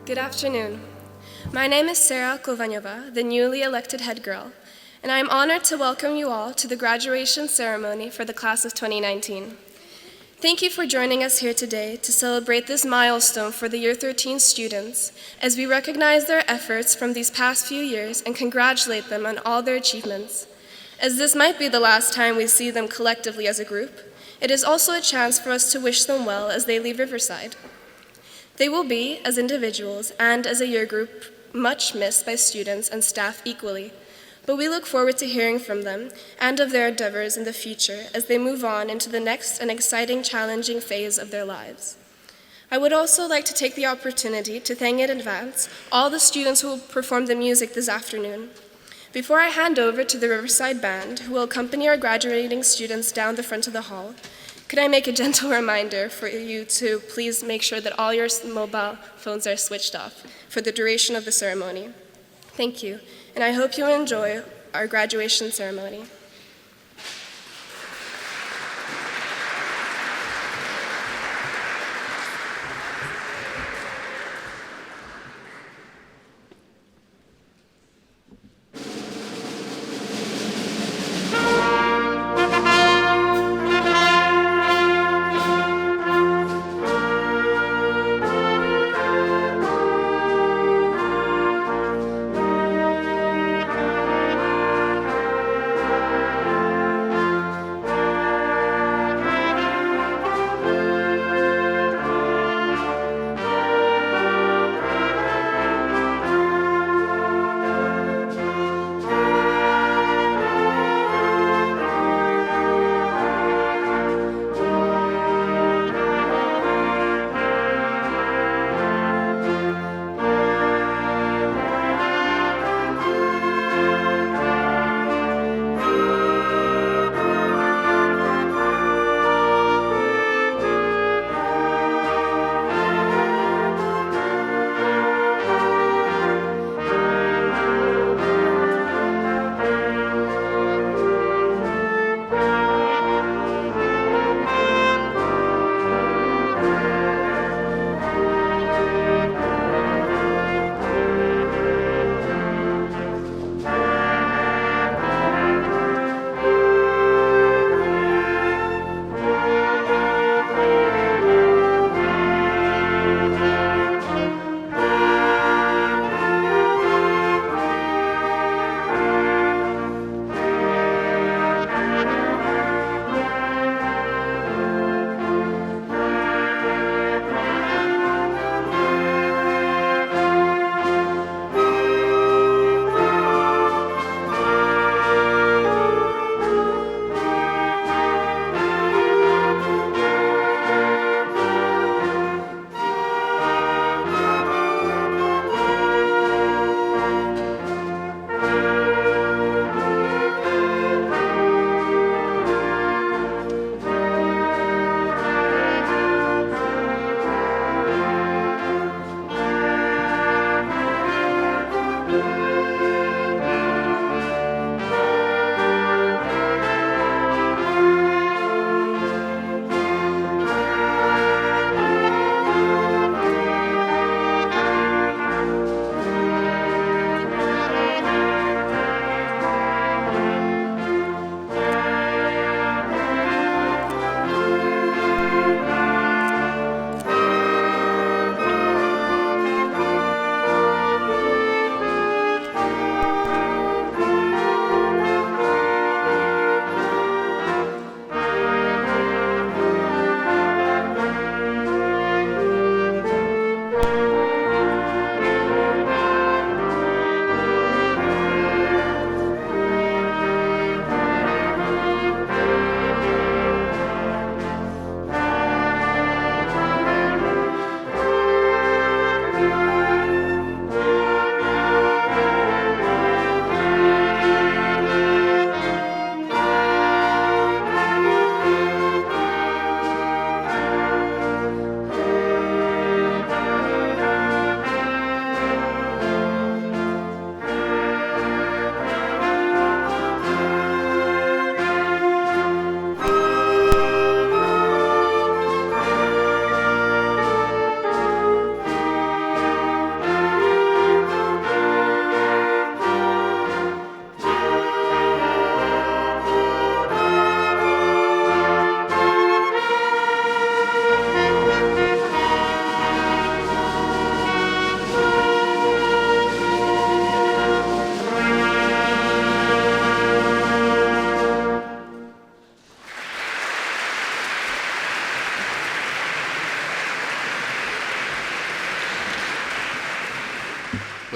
Good afternoon. My name is Sarah Kovanyova, the newly elected head girl, and I am honored to welcome you all to the graduation ceremony for the class of 2019. Thank you for joining us here today to celebrate this milestone for the Year 13 students as we recognize their efforts from these past few years and congratulate them on all their achievements. As this might be the last time we see them collectively as a group, it is also a chance for us to wish them well as they leave Riverside. They will be, as individuals and as a year group, much missed by students and staff equally, but we look forward to hearing from them and of their endeavors in the future as they move on into the next and exciting, challenging phase of their lives. I would also like to take the opportunity to thank in advance all the students who will perform the music this afternoon. Before I hand over to the Riverside Band, who will accompany our graduating students down the front of the hall, could I make a gentle reminder for you to please make sure that all your mobile phones are switched off for the duration of the ceremony. Thank you, and I hope you enjoy our graduation ceremony.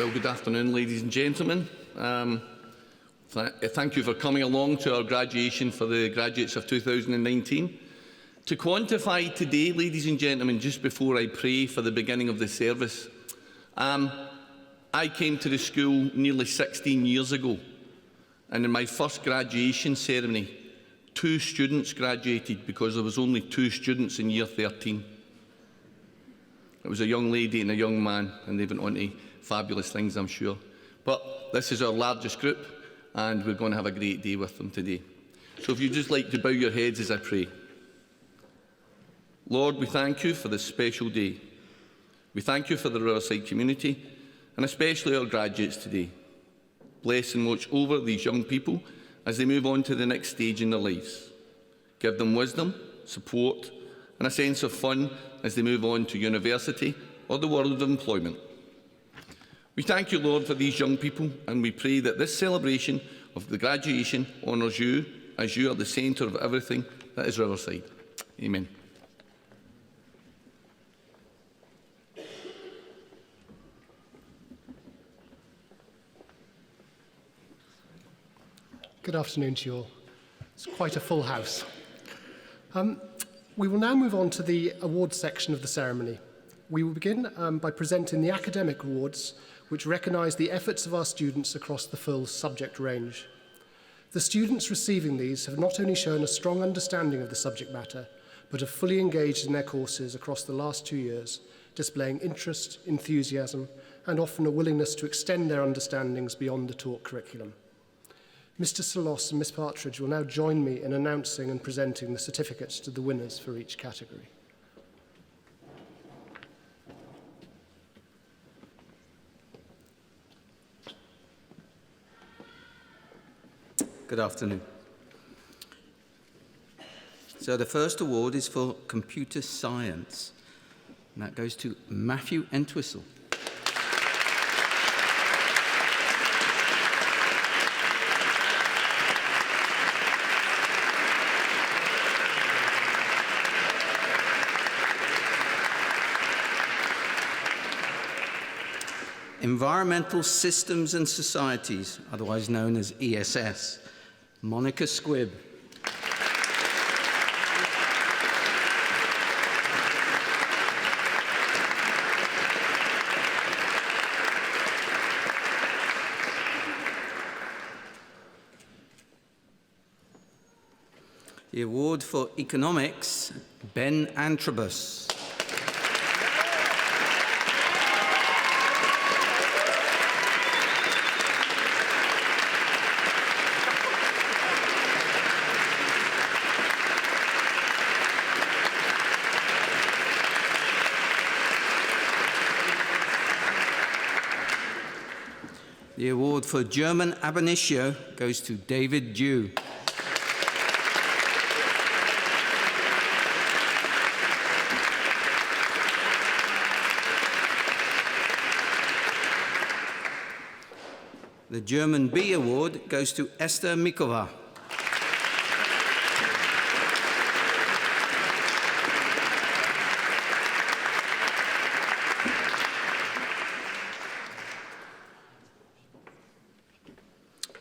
Well, good afternoon, ladies and gentlemen. Thank you for coming along to our graduation for the graduates of 2019. To quantify today, ladies and gentlemen, just before I pray for the beginning of the service, I came to the school nearly 16 years ago, and in my first graduation ceremony, 2 students graduated because there was only 2 students in year 13. It was a young lady and a young man, and they went on to fabulous things, I'm sure. But this is our largest group, and we're going to have a great day with them today. So if you'd just like to bow your heads as I pray. Lord, we thank you for this special day. We thank you for the Riverside community, and especially our graduates today. Bless and watch over these young people as they move on to the next stage in their lives. Give them wisdom, support, and a sense of fun as they move on to university or the world of employment. We thank you, Lord, for these young people, and we pray that this celebration of the graduation honours you as you are the centre of everything that is Riverside. Amen. Good afternoon to you all. It's quite a full house. We will now move on to the awards section of the ceremony. We will begin by presenting the academic awards, which recognise the efforts of our students across the full subject range. The students receiving these have not only shown a strong understanding of the subject matter, but have fully engaged in their courses across the last 2 years, displaying interest, enthusiasm, and often a willingness to extend their understandings beyond the taught curriculum. Mr. Salos and Miss Partridge will now join me in announcing and presenting the certificates to the winners for each category. Good afternoon. So the first award is for computer science, and that goes to Matthew Entwistle. Environmental Systems and Societies, otherwise known as ESS, Monica Squibb. The award for Economics, Ben Antrobus. The award for German ab initio goes to David Dew. The German B award goes to Esther Mikova.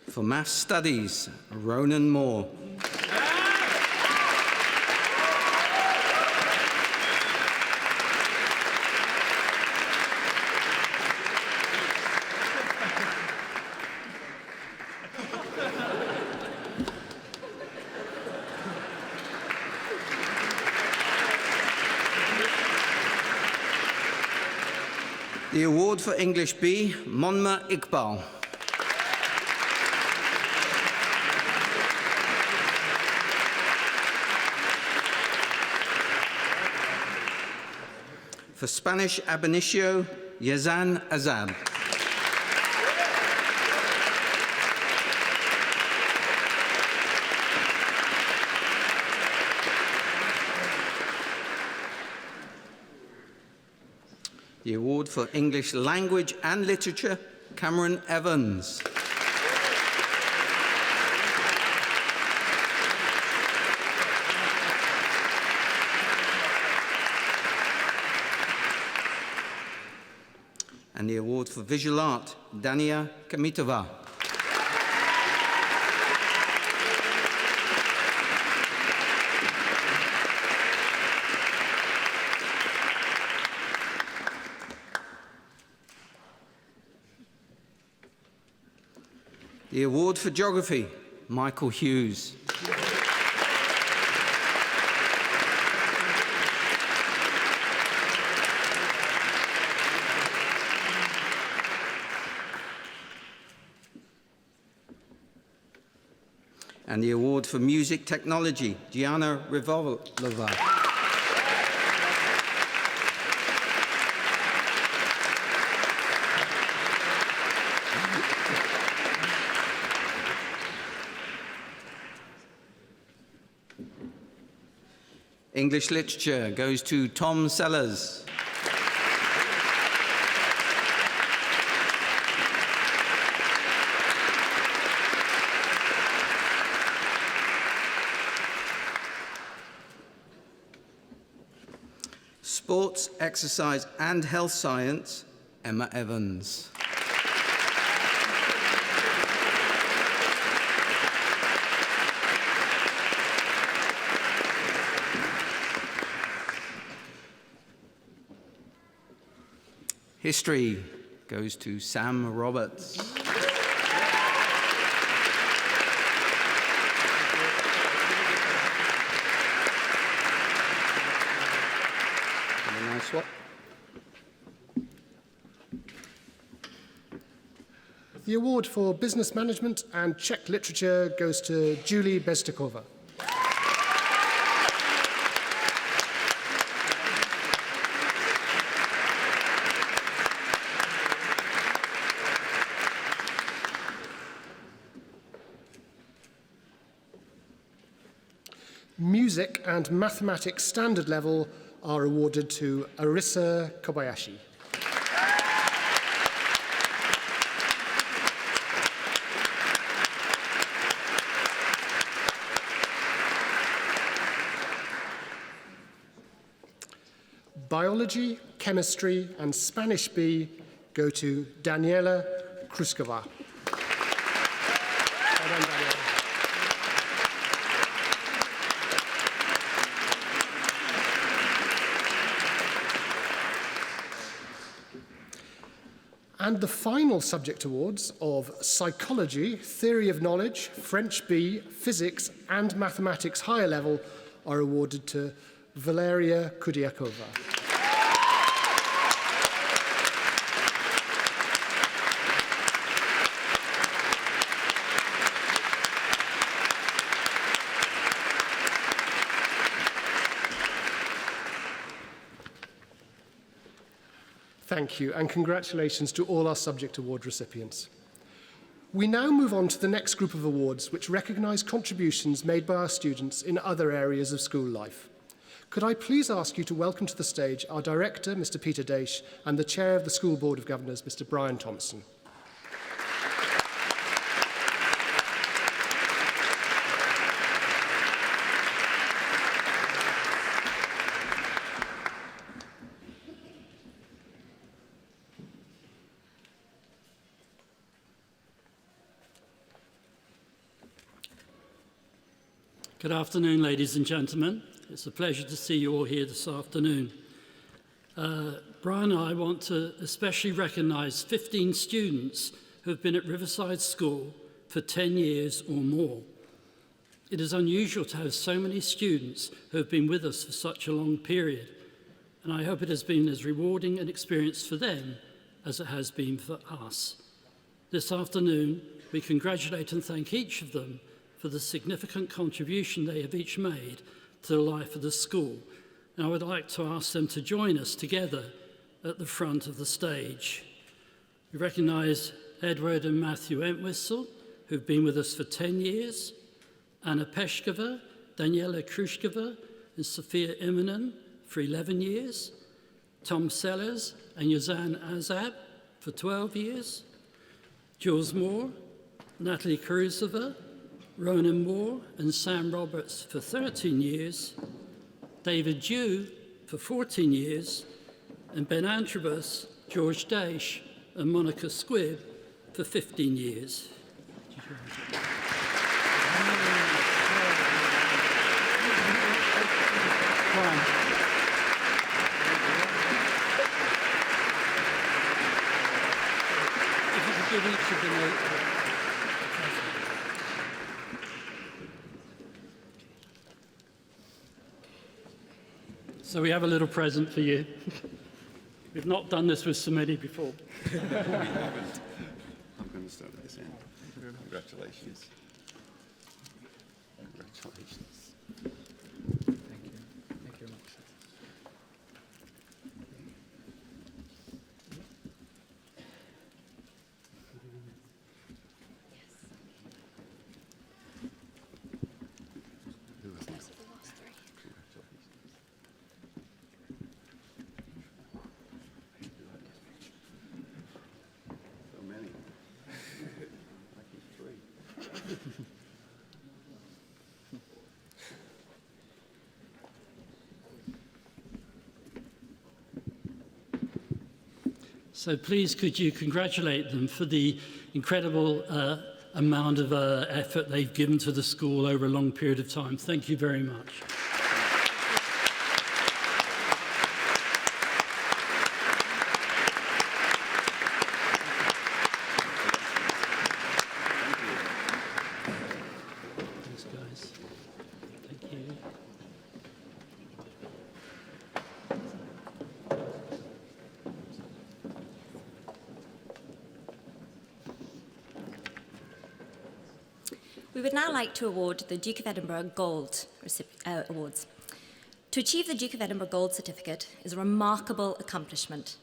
For Maths Studies, Ronan Moore. The award for English B, Monma Iqbal. For Spanish ab initio, Yazan Azad. The award for English Language and Literature, Cameron Evans. And the award award for visual art, Dania Kamitova. The award for geography, Michael Hughes. And the award for music technology, Gianna Rivolova. English literature goes to Tom Sellers. Sports, exercise and health science, Emma Evans. History goes to Sam Roberts. Have a nice swap. The award for business management and Czech literature goes to Julie Beztekova. Music and mathematics standard level are awarded to Arisa Kobayashi. Biology, chemistry and Spanish B go to Daniela Kruskova. Well done, Daniela. And the final subject awards of Psychology, Theory of Knowledge, French B, Physics and Mathematics higher level are awarded to Valeria Kudiakova. Thank you, and congratulations to all our subject award recipients. We now move on to the next group of awards, which recognise contributions made by our students in other areas of school life. Could I please ask you to welcome to the stage our Director, Mr. Peter Daish, and the Chair of the School Board of Governors, Mr. Brian Thompson. Good afternoon, ladies and gentlemen. It's a pleasure to see you all here this afternoon. Brian and I want to especially recognise 15 students who have been at Riverside School for 10 years or more. It is unusual to have so many students who have been with us for such a long period, and I hope it has been as rewarding an experience for them as it has been for us. This afternoon, we congratulate and thank each of them for the significant contribution they have each made to the life of the school. And I would like to ask them to join us together at the front of the stage. We recognise Edward and Matthew Entwistle, who've been with us for 10 years, Anna Peshkova, Daniela Krushkova, and Sophia Immonen for 11 years, Tom Sellers and Yazan Azab for 12 years, Jules Moore, Natalie Karusova, Ronan Moore and Sam Roberts for 13 years, David Dew for 14 years, and Ben Antrobus, George Daish and Monica Squibb for 15 years. If you could give each of them a... So we have a little present for you. We've not done this with so many before. I'm going to start at this end. Congratulations. Congratulations. Thank you. Thank you very much. So many. Lucky three. So please could you congratulate them for the incredible amount of effort they've given to the school over a long period of time. Thank you very much. Thanks, guys. Thank you. We would now like to award the Duke of Edinburgh Gold Awards. To achieve the Duke of Edinburgh Gold Certificate is a remarkable accomplishment.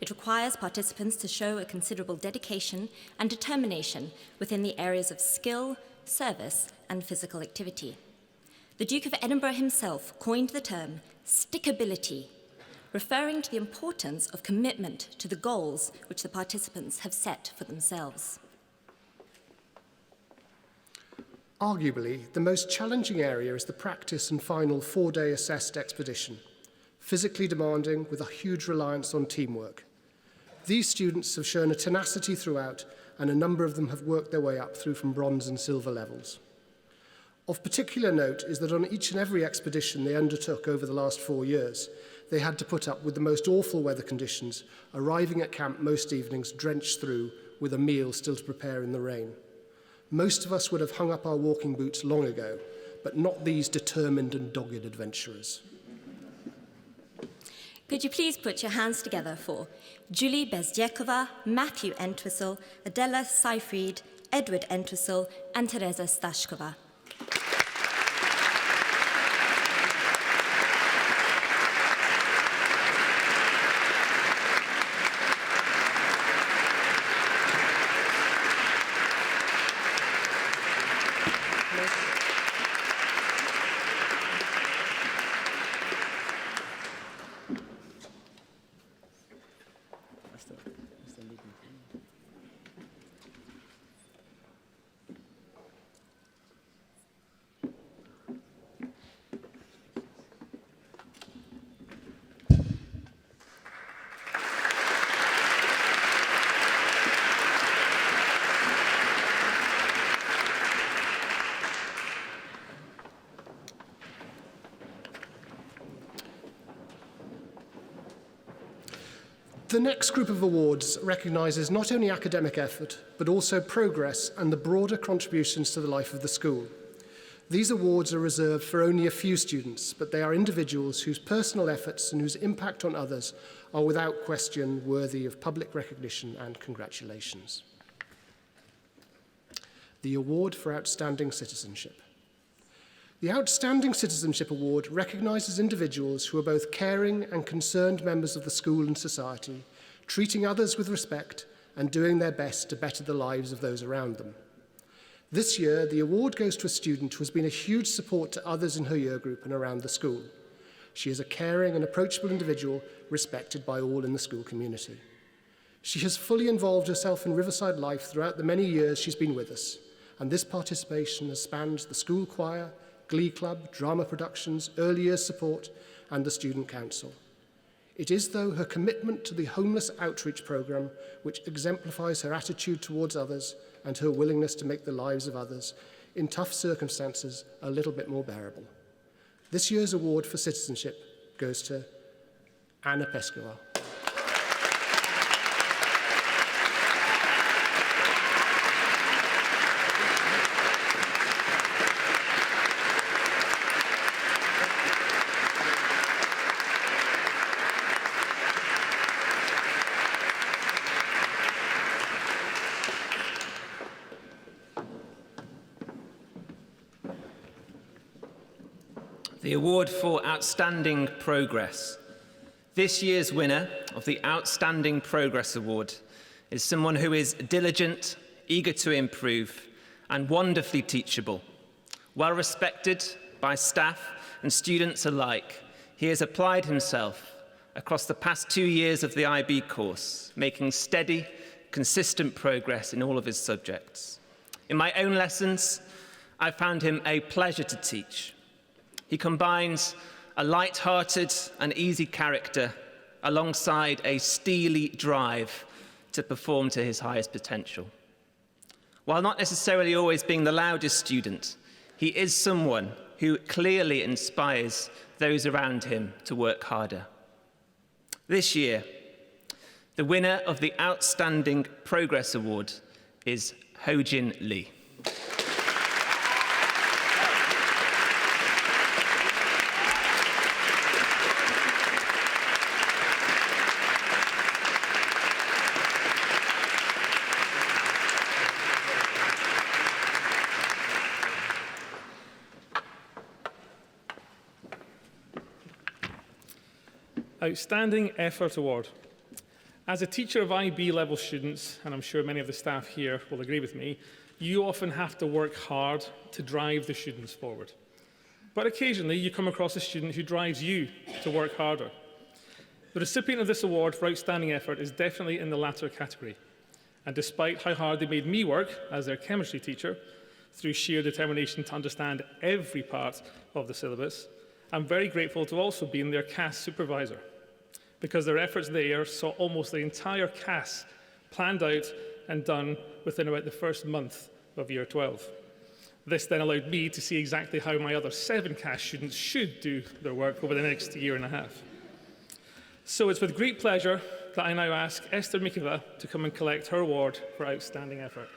It requires participants to show a considerable dedication and determination within the areas of skill, service, and physical activity. The Duke of Edinburgh himself coined the term stickability, referring to the importance of commitment to the goals which the participants have set for themselves. Arguably, the most challenging area is the practice and final 4-day assessed expedition, physically demanding with a huge reliance on teamwork. These students have shown a tenacity throughout, and a number of them have worked their way up through from bronze and silver levels. Of particular note is that on each and every expedition they undertook over the last 4 years, they had to put up with the most awful weather conditions, arriving at camp most evenings drenched through with a meal still to prepare in the rain. Most of us would have hung up our walking boots long ago, but not these determined and dogged adventurers. Could you please put your hands together for Julie Bezdiekova, Matthew Entwistle, Adela Seyfried, Edward Entwistle, and Teresa Stashkova. The next group of awards recognises not only academic effort, but also progress and the broader contributions to the life of the school. These awards are reserved for only a few students, but they are individuals whose personal efforts and whose impact on others are without question worthy of public recognition and congratulations. The Award for Outstanding Citizenship. The Outstanding Citizenship Award recognises individuals who are both caring and concerned members of the school and society, treating others with respect and doing their best to better the lives of those around them. This year, the award goes to a student who has been a huge support to others in her year group and around the school. She is a caring and approachable individual, respected by all in the school community. She has fully involved herself in Riverside life throughout the many years she's been with us, and this participation has spanned the school choir, Glee Club, drama productions, early years support, and the student council. It is, though, her commitment to the homeless outreach programme which exemplifies her attitude towards others and her willingness to make the lives of others in tough circumstances a little bit more bearable. This year's award for citizenship goes to Anna Peskova. The award for Outstanding Progress. This year's winner of the Outstanding Progress Award is someone who is diligent, eager to improve, and wonderfully teachable. Well respected by staff and students alike, he has applied himself across the past 2 years of the IB course, making steady, consistent progress in all of his subjects. In my own lessons, I found him a pleasure to teach. He combines a light-hearted and easy character alongside a steely drive to perform to his highest potential. While not necessarily always being the loudest student, he is someone who clearly inspires those around him to work harder. This year, the winner of the Outstanding Progress Award is Ho-Jin Lee. Outstanding Effort Award. As a teacher of IB level students, and I'm sure many of the staff here will agree with me, you often have to work hard to drive the students forward. But occasionally you come across a student who drives you to work harder. The recipient of this award for outstanding effort is definitely in the latter category. And despite how hard they made me work as their chemistry teacher, through sheer determination to understand every part of the syllabus, I'm very grateful to also being their CAS supervisor, because their efforts there saw almost the entire CAS planned out and done within about the first month of Year 12. This then allowed me to see exactly how my other 7 CAS students should do their work over the next year and a half. So it's with great pleasure that I now ask Esther Mikeva to come and collect her award for outstanding effort.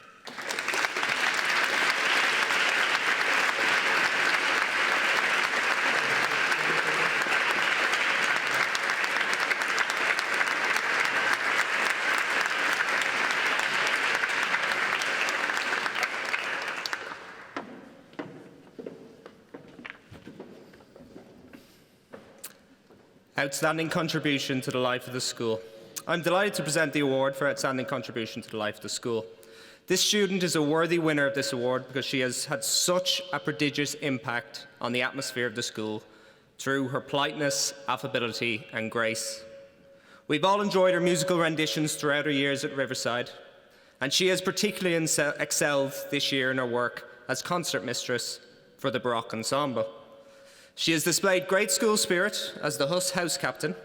Outstanding Contribution to the Life of the School. I'm delighted to present the award for Outstanding Contribution to the Life of the School. This student is a worthy winner of this award because she has had such a prodigious impact on the atmosphere of the school through her politeness, affability, and grace. We've all enjoyed her musical renditions throughout her years at Riverside, and she has particularly excelled this year in her work as concert mistress for the Brass Ensemble. She has displayed great school spirit as the house captain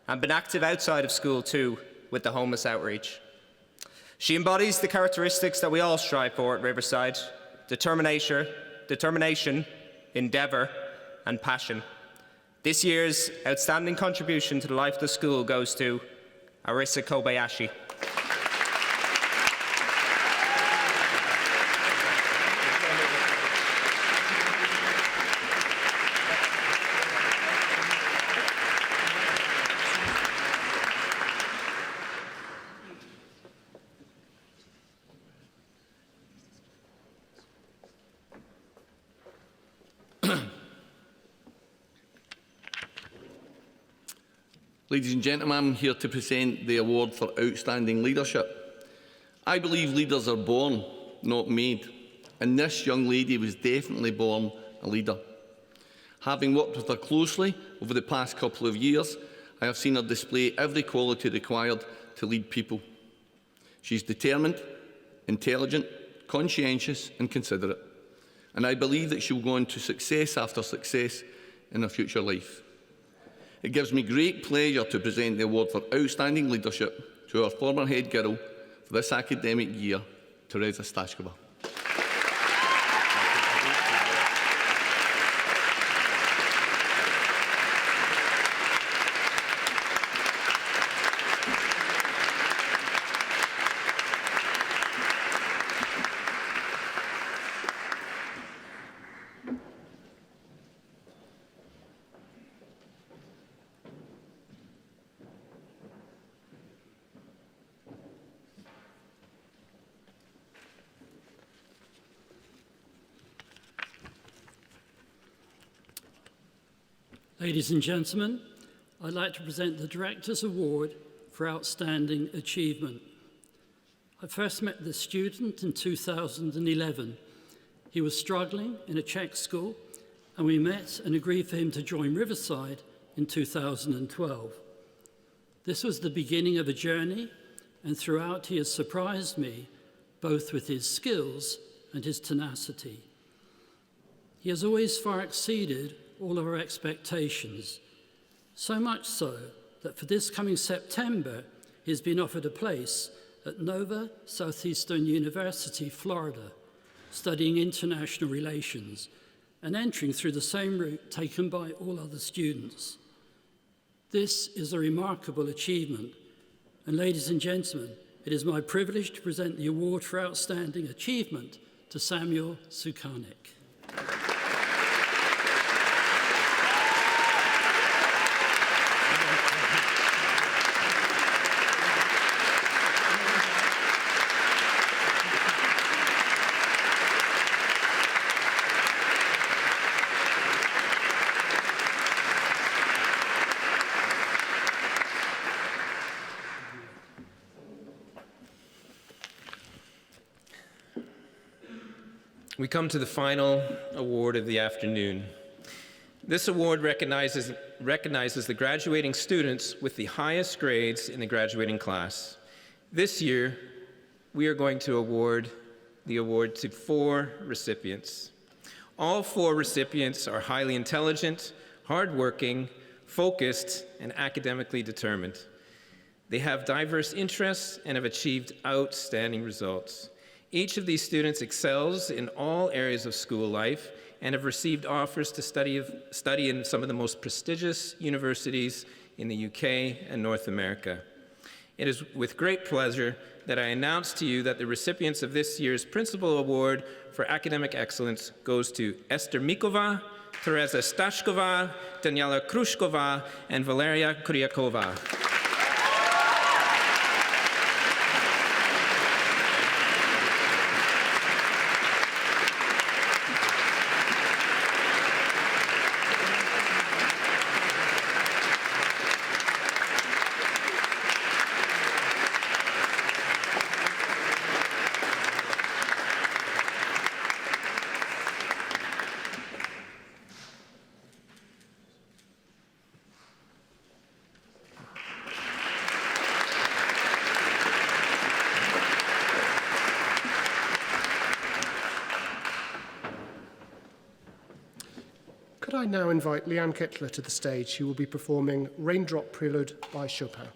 and been active outside of school too with the homeless outreach. She embodies the characteristics that we all strive for at Riverside: determination, endeavour and passion. This year's outstanding contribution to the life of the school goes to Arisa Kobayashi. Ladies and gentlemen, I'm here to present the award for outstanding leadership. I believe leaders are born, not made, and this young lady was definitely born a leader. Having worked with her closely over the past couple of years, I have seen her display every quality required to lead people. She's determined, intelligent, conscientious and considerate, and I believe that she'll go on to success after success in her future life. It gives me great pleasure to present the award for Outstanding Leadership to our former head girl for this academic year, Teresa Stashkova. Ladies and gentlemen, I'd like to present the Director's Award for Outstanding Achievement. I first met this student in 2011. He was struggling in a Czech school, and we met and agreed for him to join Riverside in 2012. This was the beginning of a journey, and throughout he has surprised me, both with his skills and his tenacity. He has always far exceeded all of our expectations, so much so that for this coming September, he's been offered a place at Nova Southeastern University, Florida, studying international relations and entering through the same route taken by all other students. This is a remarkable achievement, and ladies and gentlemen, it is my privilege to present the Award for Outstanding Achievement to Samuel Sukanik. We come to the final award of the afternoon. This award recognizes the graduating students with the highest grades in the graduating class. This year, we are going to award the award to 4 recipients. All 4 recipients are highly intelligent, hardworking, focused, and academically determined. They have diverse interests and have achieved outstanding results. Each of these students excels in all areas of school life and have received offers to study in some of the most prestigious universities in the UK and North America. It is with great pleasure that I announce to you that the recipients of this year's Principal Award for Academic Excellence goes to Esther Mikova, Teresa Stashkova, Daniela Krushkova, and Valeria Kuryakova. Could I now invite Lian to the stage, who will be performing Raindrop Prelude by Chopin.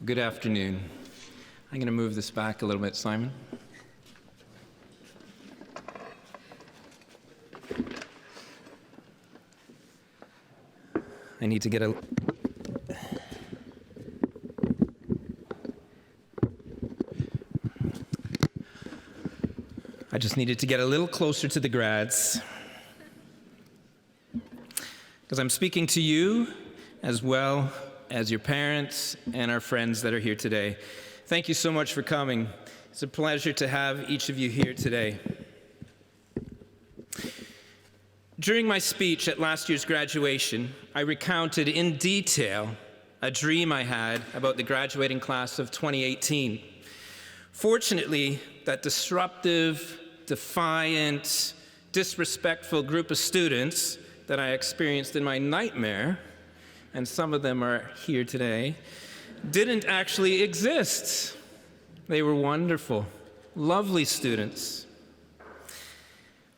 Good afternoon. I'm going to move this back a little bit, Simon. I need to get a... I just needed to get a little closer to the grads, because I'm speaking to you as well as your parents and our friends that are here today. Thank you so much for coming. It's a pleasure to have each of you here today. During my speech at last year's graduation, I recounted in detail a dream I had about the graduating class of 2018. Fortunately, that disruptive, defiant, disrespectful group of students that I experienced in my nightmare, and some of them are here today, didn't actually exist. They were wonderful, lovely students.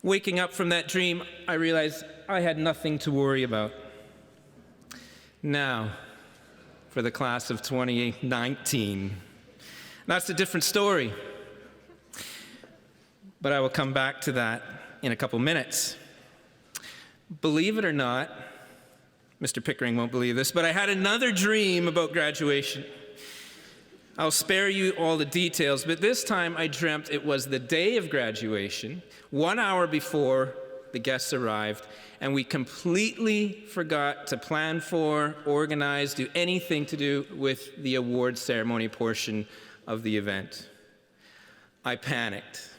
Waking up from that dream, I realized I had nothing to worry about. Now, for the class of 2019. That's a different story. But I will come back to that in a couple minutes. Believe it or not, Mr. Pickering won't believe this, but I had another dream about graduation. I'll spare you all the details, but this time I dreamt it was the day of graduation, 1 hour before the guests arrived, and we completely forgot to plan for, organize, do anything to do with the award ceremony portion of the event. I panicked,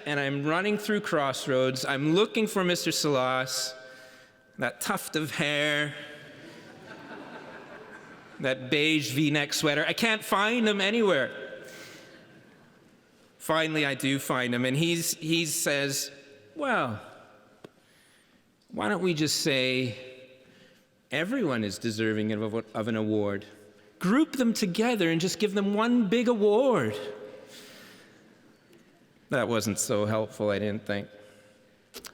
and I'm running through Crossroads. I'm looking for Mr. Salas, that tuft of hair, that beige V-neck sweater. I can't find him anywhere. Finally, I do find him, and he says, well, why don't we just say everyone is deserving of an award? Group them together and just give them one big award. That wasn't so helpful, I didn't think.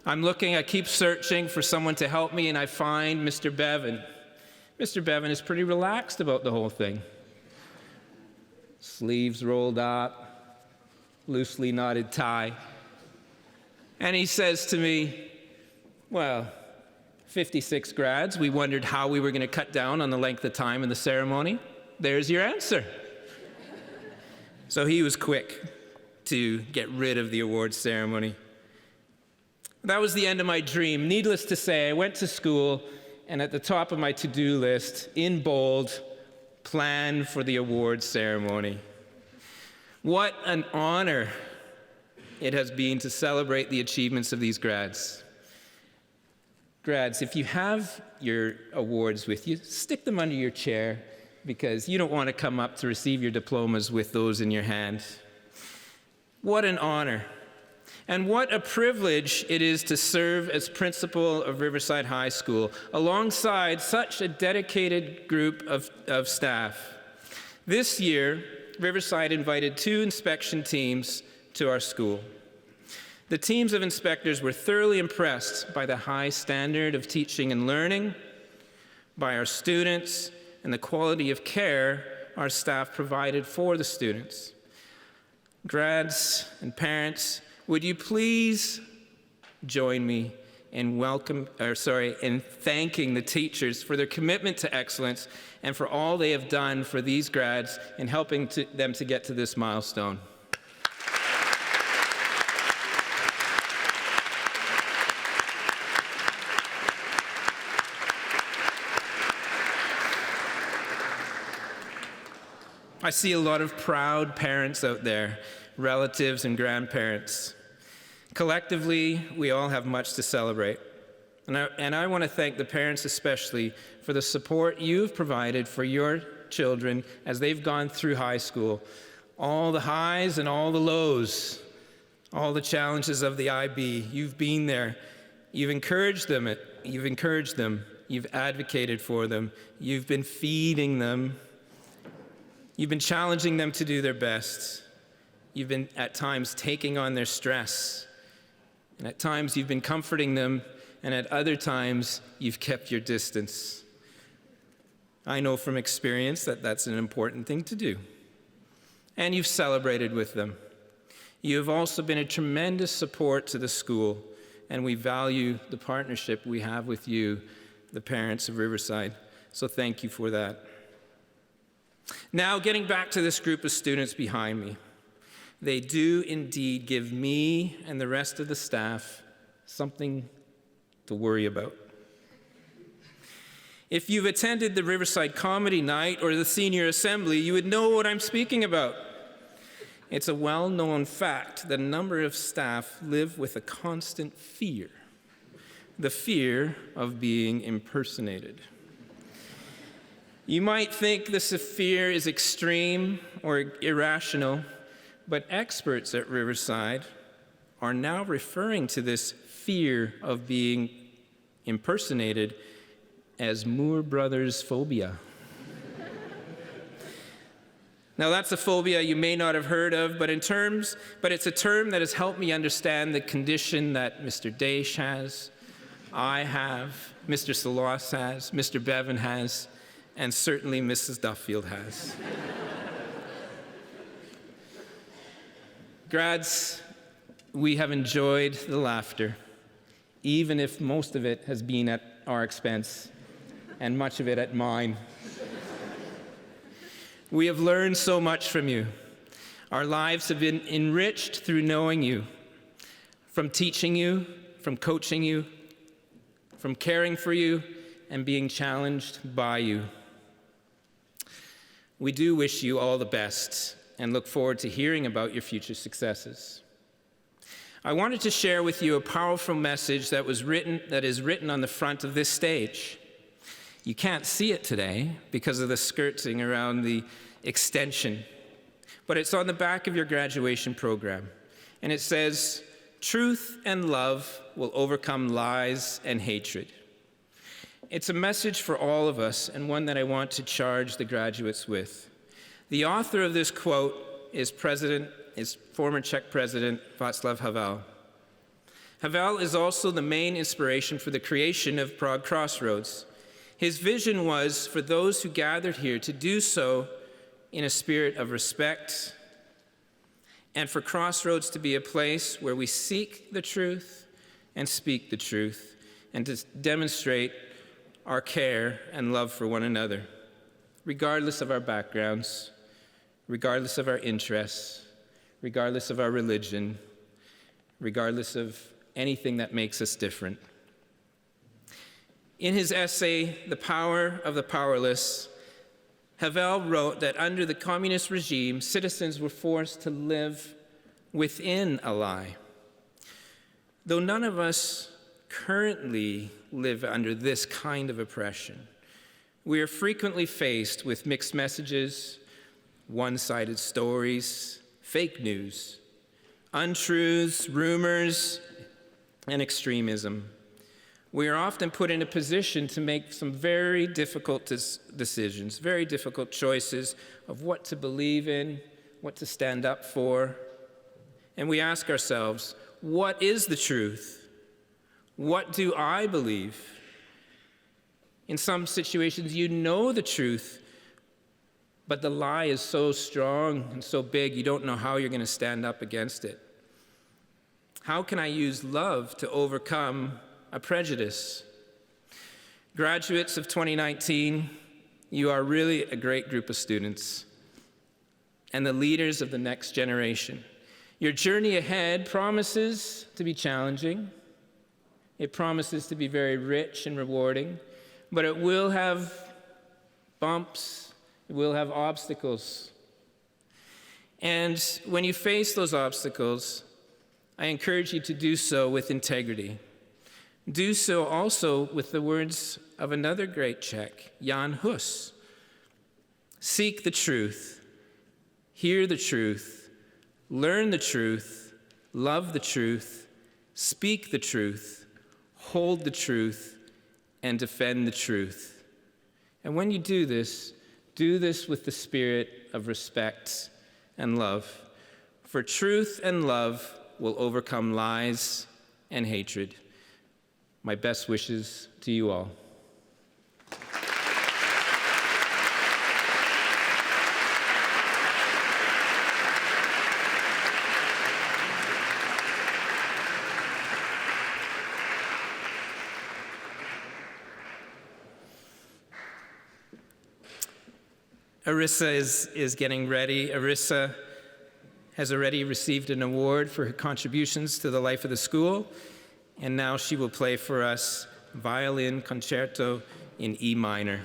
I'm looking, I keep searching for someone to help me, and I find Mr. Bevan. Mr. Bevan is pretty relaxed about the whole thing. Sleeves rolled up, loosely knotted tie. And he says to me, well, 56 grads, we wondered how we were going to cut down on the length of time in the ceremony. There's your answer. So he was quick to get rid of the awards ceremony. That was the end of my dream. Needless to say, I went to school, and at the top of my to-do list, in bold, plan for the awards ceremony. What an honor it has been to celebrate the achievements of these grads. Grads, if you have your awards with you, stick them under your chair, because you don't want to come up to receive your diplomas with those in your hand. What an honor. And what a privilege it is to serve as principal of Riverside High School alongside such a dedicated group of staff. This year, Riverside invited 2 inspection teams to our school. The teams of inspectors were thoroughly impressed by the high standard of teaching and learning, by our students, and the quality of care our staff provided for the students. Grads and parents, would you please join me in thanking the teachers for their commitment to excellence and for all they have done for these grads in helping them to get to this milestone. I see a lot of proud parents out there, relatives and grandparents. Collectively, we all have much to celebrate. And I want to thank the parents especially for the support you've provided for your children as they've gone through high school. All the highs and all the lows, all the challenges of the IB. You've been there. You've encouraged them. You've advocated for them. You've been feeding them. You've been challenging them to do their best. You've been, at times, taking on their stress. And at times, you've been comforting them, and at other times, you've kept your distance. I know from experience that that's an important thing to do. And you've celebrated with them. You have also been a tremendous support to the school, and we value the partnership we have with you, the parents of Riverside. So thank you for that. Now, getting back to this group of students behind me. They do indeed give me and the rest of the staff something to worry about. If you've attended the Riverside Comedy Night or the Senior Assembly, you would know what I'm speaking about. It's a well-known fact that a number of staff live with a constant fear, the fear of being impersonated. You might think this fear is extreme or irrational, but experts at Riverside are now referring to this fear of being impersonated as Moore Brothers phobia. Now that's a phobia you may not have heard of, but it's a term that has helped me understand the condition that Mr. Daish has, I have, Mr. Salas has, Mr. Bevan has, and certainly Mrs. Duffield has. Grads, we have enjoyed the laughter, even if most of it has been at our expense and much of it at mine. We have learned so much from you. Our lives have been enriched through knowing you, from teaching you, from coaching you, from caring for you, and being challenged by you. We do wish you all the best and look forward to hearing about your future successes. I wanted to share with you a powerful message that is written on the front of this stage. You can't see it today because of the skirting around the extension, but it's on the back of your graduation program. And it says, "Truth and love will overcome lies and hatred." It's a message for all of us, and one that I want to charge the graduates with. The author of this quote is former Czech President Václav Havel. Havel is also the main inspiration for the creation of Prague Crossroads. His vision was for those who gathered here to do so in a spirit of respect, and for Crossroads to be a place where we seek the truth and speak the truth, and to demonstrate our care and love for one another, regardless of our backgrounds, regardless of our interests, regardless of our religion, regardless of anything that makes us different. In his essay, The Power of the Powerless, Havel wrote that under the communist regime, citizens were forced to live within a lie. Though none of us currently live under this kind of oppression, we are frequently faced with mixed messages, one-sided stories, fake news, untruths, rumors, and extremism. We are often put in a position to make some very difficult decisions, very difficult choices of what to believe in, what to stand up for. And we ask ourselves, what is the truth? What do I believe? In some situations, you know the truth, but the lie is so strong and so big, you don't know how you're going to stand up against it. How can I use love to overcome a prejudice? Graduates of 2019, you are really a great group of students and the leaders of the next generation. Your journey ahead promises to be challenging. It promises to be very rich and rewarding, but it will have bumps, it will have obstacles. And when you face those obstacles, I encourage you to do so with integrity. Do so also with the words of another great Czech, Jan Hus. Seek the truth, hear the truth, learn the truth, love the truth, speak the truth, hold the truth, and defend the truth. And when you do this with the spirit of respect and love. For truth and love will overcome lies and hatred. My best wishes to you all. Arisa is getting ready. Arisa has already received an award for her contributions to the life of the school, and now she will play for us Violin Concerto in E minor.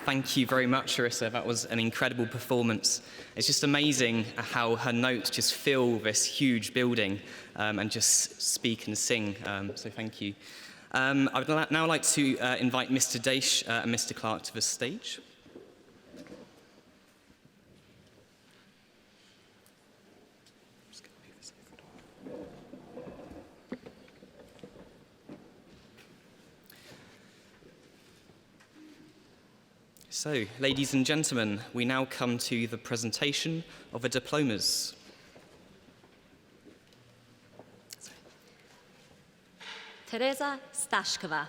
Thank you very much, Arisa. That was an incredible performance. It's just amazing how her notes just fill this huge building and just speak and sing. So thank you. I would now like to invite Mr. Daish and Mr. Clarke to the stage. So, ladies and gentlemen, we now come to the presentation of the Diplomas. Teresa Stashkova.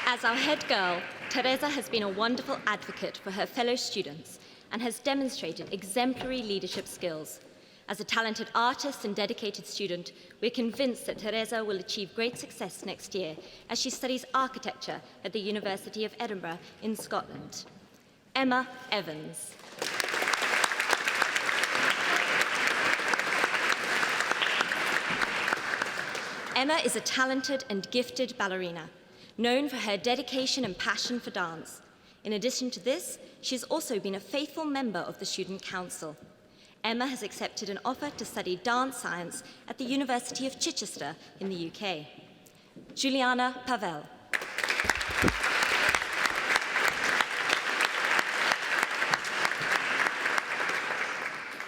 As our head girl, Teresa has been a wonderful advocate for her fellow students and has demonstrated exemplary leadership skills. As a talented artist and dedicated student, we're convinced that Teresa will achieve great success next year as she studies architecture at the University of Edinburgh in Scotland. Emma Evans. Emma is a talented and gifted ballerina, known for her dedication and passion for dance. In addition to this, she has also been a faithful member of the Student Council. Emma has accepted an offer to study dance science at the University of Chichester in the UK. Gianna Pavel.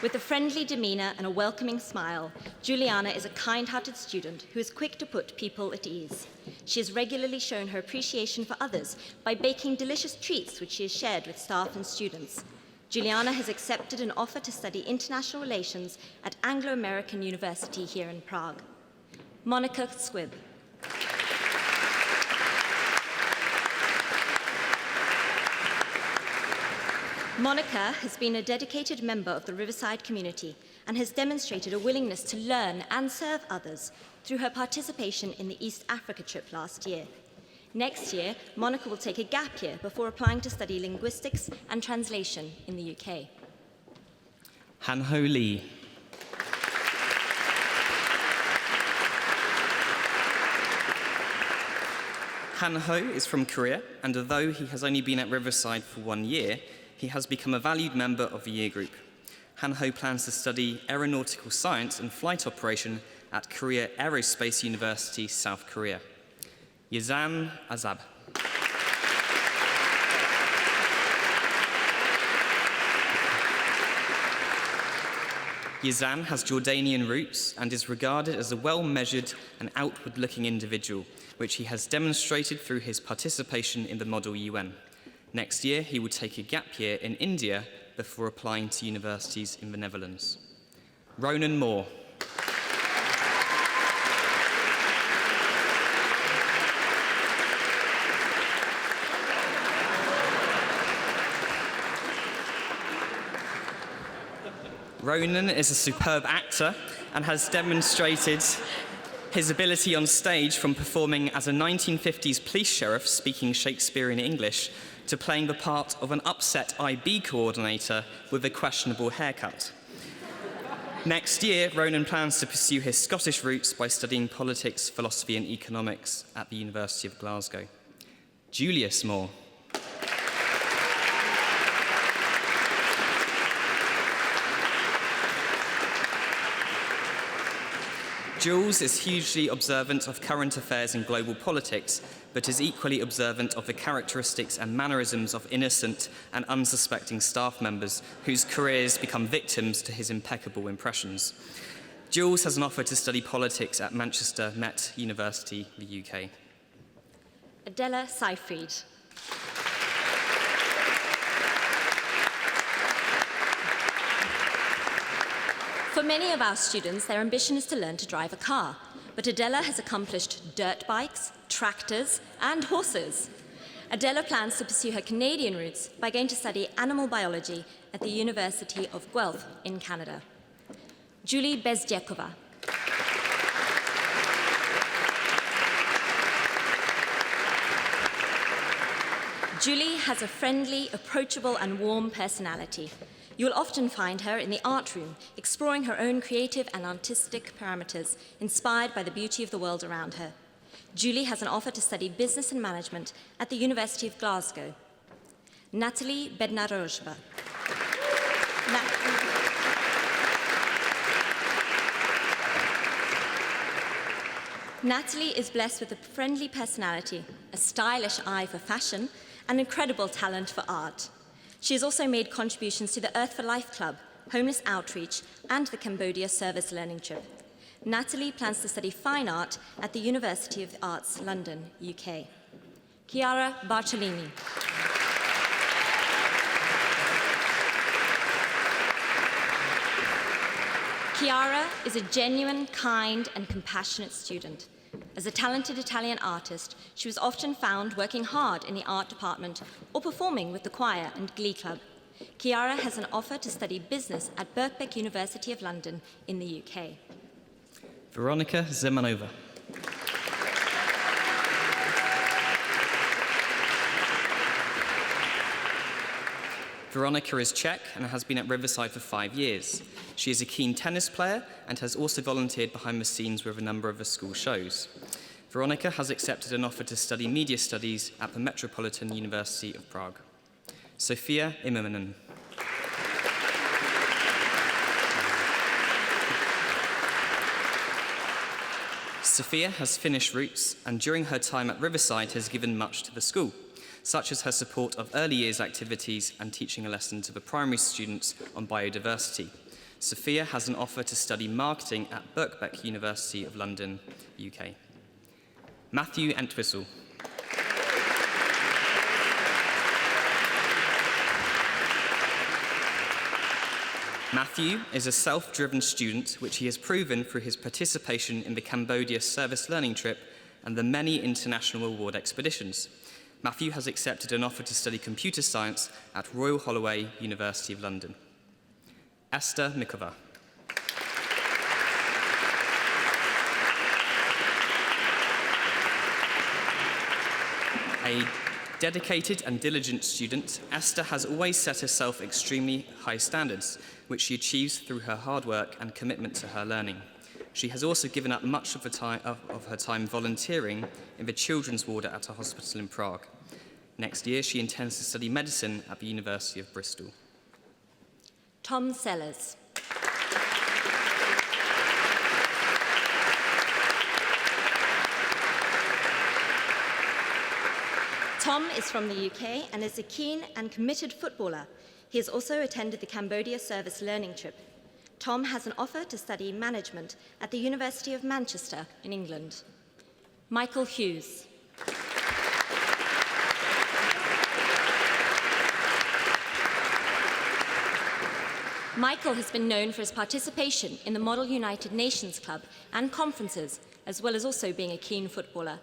With a friendly demeanor and a welcoming smile, Gianna is a kind-hearted student who is quick to put people at ease. She has regularly shown her appreciation for others by baking delicious treats which she has shared with staff and students. Gianna has accepted an offer to study international relations at Anglo-American University here in Prague. Monica Squibb. Monica has been a dedicated member of the Riverside community and has demonstrated a willingness to learn and serve others through her participation in the East Africa trip last year. Next year, Monica will take a gap year before applying to study linguistics and translation in the UK. Han-Ho Lee. Han-Ho is from Korea, and although he has only been at Riverside for 1 year, he has become a valued member of the year group. Han-Ho plans to study aeronautical science and flight operation at Korea Aerospace University, South Korea. Yazan Azab. Yazan has Jordanian roots and is regarded as a well-measured and outward-looking individual, which he has demonstrated through his participation in the Model UN. Next year, he will take a gap year in India before applying to universities in the Netherlands. Ronan Moore. Ronan is a superb actor and has demonstrated his ability on stage from performing as a 1950s police sheriff speaking Shakespearean English to playing the part of an upset IB coordinator with a questionable haircut. Next year, Ronan plans to pursue his Scottish roots by studying politics, philosophy and economics at the University of Glasgow. Julius Moore. Jules is hugely observant of current affairs and global politics, but is equally observant of the characteristics and mannerisms of innocent and unsuspecting staff members whose careers become victims to his impeccable impressions. Jules has an offer to study politics at Manchester Met University, the UK. Adela Seyfried. For many of our students, their ambition is to learn to drive a car, but Adela has accomplished dirt bikes, tractors, and horses. Adela plans to pursue her Canadian roots by going to study animal biology at the University of Guelph in Canada. Julie Bezdiakova. Julie has a friendly, approachable, and warm personality. You'll often find her in the art room, exploring her own creative and artistic parameters, inspired by the beauty of the world around her. Julie has an offer to study business and management at the University of Glasgow. Natalie Bednarojeva. Natalie is blessed with a friendly personality, a stylish eye for fashion, and incredible talent for art. She has also made contributions to the Earth for Life Club, Homeless Outreach, and the Cambodia Service Learning Trip. Natalie plans to study fine art at the University of the Arts, London, UK. Chiara Bartolini. Chiara is a genuine, kind, and compassionate student. As a talented Italian artist, she was often found working hard in the art department or performing with the choir and Glee Club. Chiara has an offer to study business at Birkbeck University of London in the UK. Veronika Zemanova. Veronika is Czech and has been at Riverside for 5 years. She is a keen tennis player and has also volunteered behind the scenes with a number of the school shows. Veronika has accepted an offer to study media studies at the Metropolitan University of Prague. Sofia Immermanen. Sophia has Finnish roots and during her time at Riverside has given much to the school, such as her support of early years activities and teaching a lesson to the primary students on biodiversity. Sophia has an offer to study marketing at Birkbeck University of London, UK. Matthew Entwistle. Matthew is a self-driven student, which he has proven through his participation in the Cambodia Service Learning Trip and the many international award expeditions. Matthew has accepted an offer to study computer science at Royal Holloway, University of London. Esther Mikova. A dedicated and diligent student, Esther has always set herself extremely high standards, which she achieves through her hard work and commitment to her learning. She has also given up much of her time volunteering in the children's ward at a hospital in Prague. Next year, she intends to study medicine at the University of Bristol. Tom Sellers. Tom is from the UK and is a keen and committed footballer. He has also attended the Cambodia Service Learning Trip. Tom has an offer to study management at the University of Manchester in England. Michael Hughes. Michael has been known for his participation in the Model United Nations Club and conferences, as well as also being a keen footballer.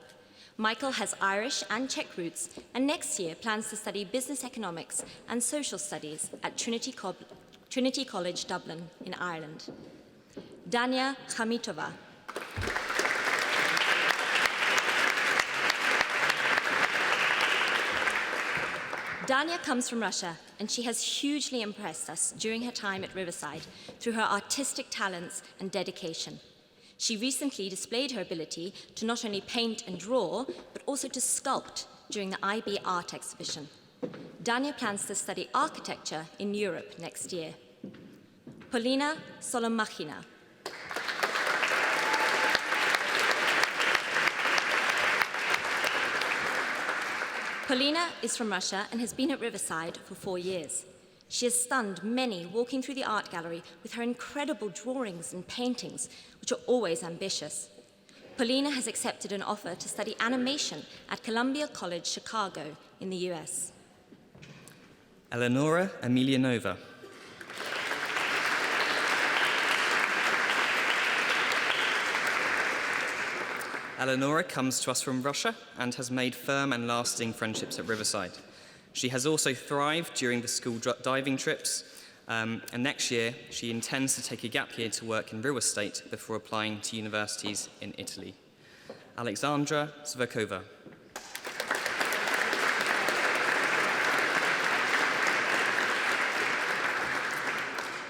Michael has Irish and Czech roots, and next year plans to study business economics and social studies at Trinity College Dublin in Ireland. Dania Khamitova. Dania comes from Russia, and she has hugely impressed us during her time at Riverside through her artistic talents and dedication. She recently displayed her ability to not only paint and draw, but also to sculpt during the IB Art Exhibition. Dania plans to study architecture in Europe next year. Polina Solomachina. Polina is from Russia and has been at Riverside for 4 years. She has stunned many walking through the art gallery with her incredible drawings and paintings, which are always ambitious. Polina has accepted an offer to study animation at Columbia College Chicago in the US. Eleonora Emelianova. Eleonora comes to us from Russia and has made firm and lasting friendships at Riverside. She has also thrived during the school diving trips, and next year she intends to take a gap year to work in real estate before applying to universities in Italy. Alexandra Zvakova.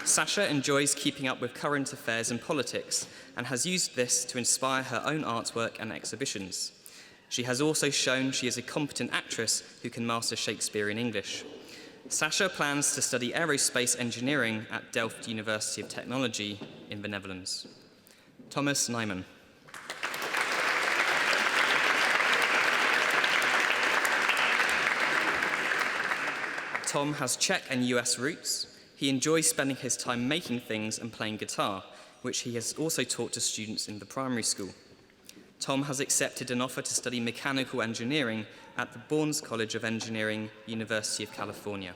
Sasha enjoys keeping up with current affairs and politics and has used this to inspire her own artwork and exhibitions. She has also shown she is a competent actress who can master Shakespeare in English. Sasha plans to study aerospace engineering at Delft University of Technology in the Netherlands. Thomas Nyman. Tom has Czech and US roots. He enjoys spending his time making things and playing guitar, which he has also taught to students in the primary school. Tom has accepted an offer to study mechanical engineering at the Bournes College of Engineering, University of California.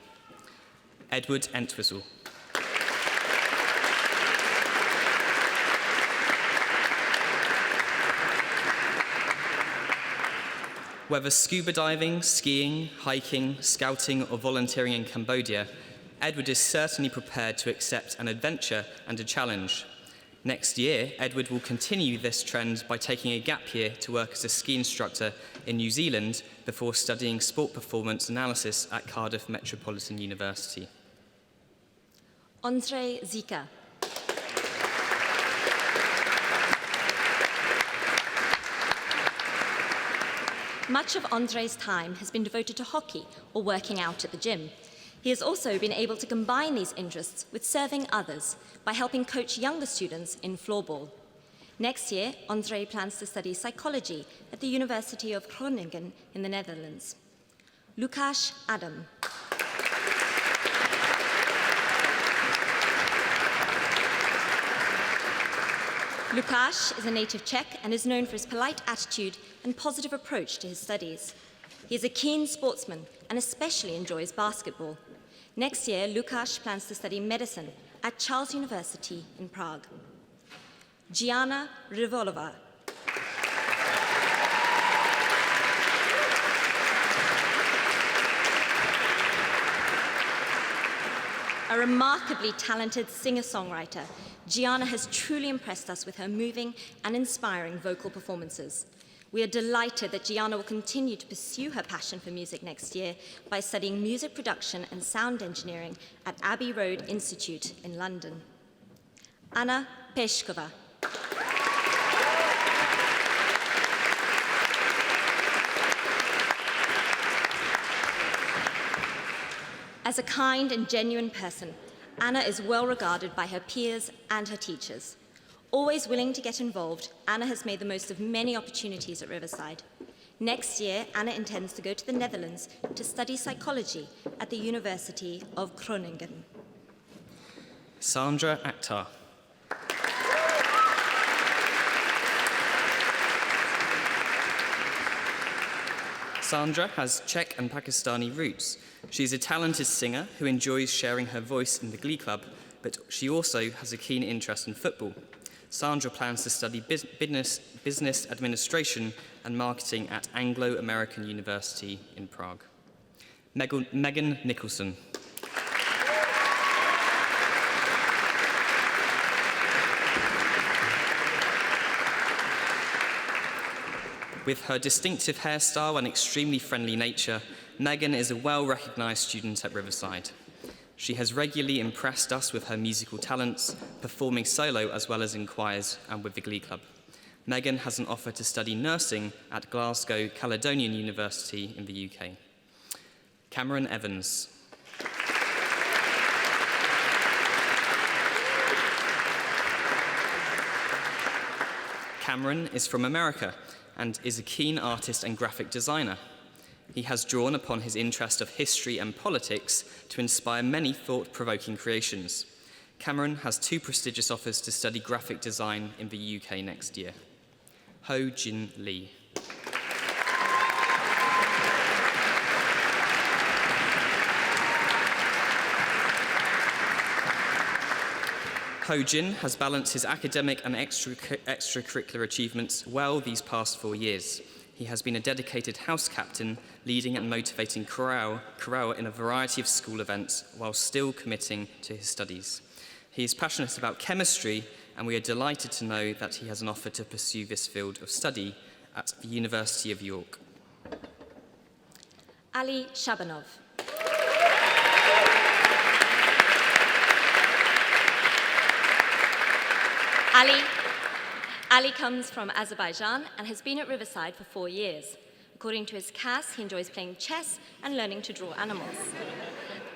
Edward Entwistle. Whether scuba diving, skiing, hiking, scouting, or volunteering in Cambodia, Edward is certainly prepared to accept an adventure and a challenge. Next year, Edward will continue this trend by taking a gap year to work as a ski instructor in New Zealand before studying sport performance analysis at Cardiff Metropolitan University. Ondřej Zika. Much of Ondřej's time has been devoted to hockey or working out at the gym. He has also been able to combine these interests with serving others by helping coach younger students in floorball. Next year, Ondřej plans to study psychology at the University of Groningen in the Netherlands. Lukáš Adam. Lukáš is a native Czech and is known for his polite attitude and positive approach to his studies. He is a keen sportsman and especially enjoys basketball. Next year, Lukáš plans to study medicine at Charles University in Prague. Gianna Rivolova. A remarkably talented singer-songwriter, Gianna has truly impressed us with her moving and inspiring vocal performances. We are delighted that Gianna will continue to pursue her passion for music next year by studying music production and sound engineering at Abbey Road Institute in London. Anna Peshkova. As a kind and genuine person, Anna is well regarded by her peers and her teachers. Always willing to get involved, Anna has made the most of many opportunities at Riverside. Next year, Anna intends to go to the Netherlands to study psychology at the University of Groningen. Sandra Akhtar. Sandra has Czech and Pakistani roots. She is a talented singer who enjoys sharing her voice in the Glee Club, but she also has a keen interest in football. Sandra plans to study business administration and marketing at Anglo-American University in Prague. Megan Nicholson. With her distinctive hairstyle and extremely friendly nature, Megan is a well-recognised student at Riverside. She has regularly impressed us with her musical talents, performing solo as well as in choirs and with the Glee Club. Megan has an offer to study nursing at Glasgow Caledonian University in the UK. Cameron Evans. Cameron is from America and is a keen artist and graphic designer. He has drawn upon his interest of history and politics to inspire many thought-provoking creations. Cameron has 2 prestigious offers to study graphic design in the UK next year. Ho Jin Lee. Ho Jin has balanced his academic and extracurricular achievements well these past 4 years. He has been a dedicated house captain, leading and motivating chorale in a variety of school events while still committing to his studies. He is passionate about chemistry, and we are delighted to know that he has an offer to pursue this field of study at the University of York. Ali Shabanov. Ali comes from Azerbaijan and has been at Riverside for 4 years. According to his CAS, he enjoys playing chess and learning to draw animals.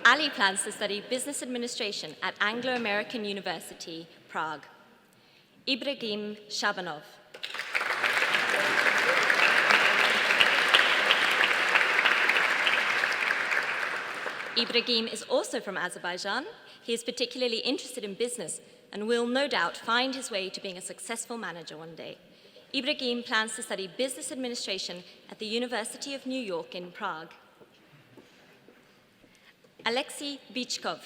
Ali plans to study business administration at Anglo-American University, Prague. Ibrahim Shabanov. Ibrahim is also from Azerbaijan. He is particularly interested in business and will no doubt find his way to being a successful manager one day. Ibrahim plans to study business administration at the University of New York in Prague. Alexei Bichkov.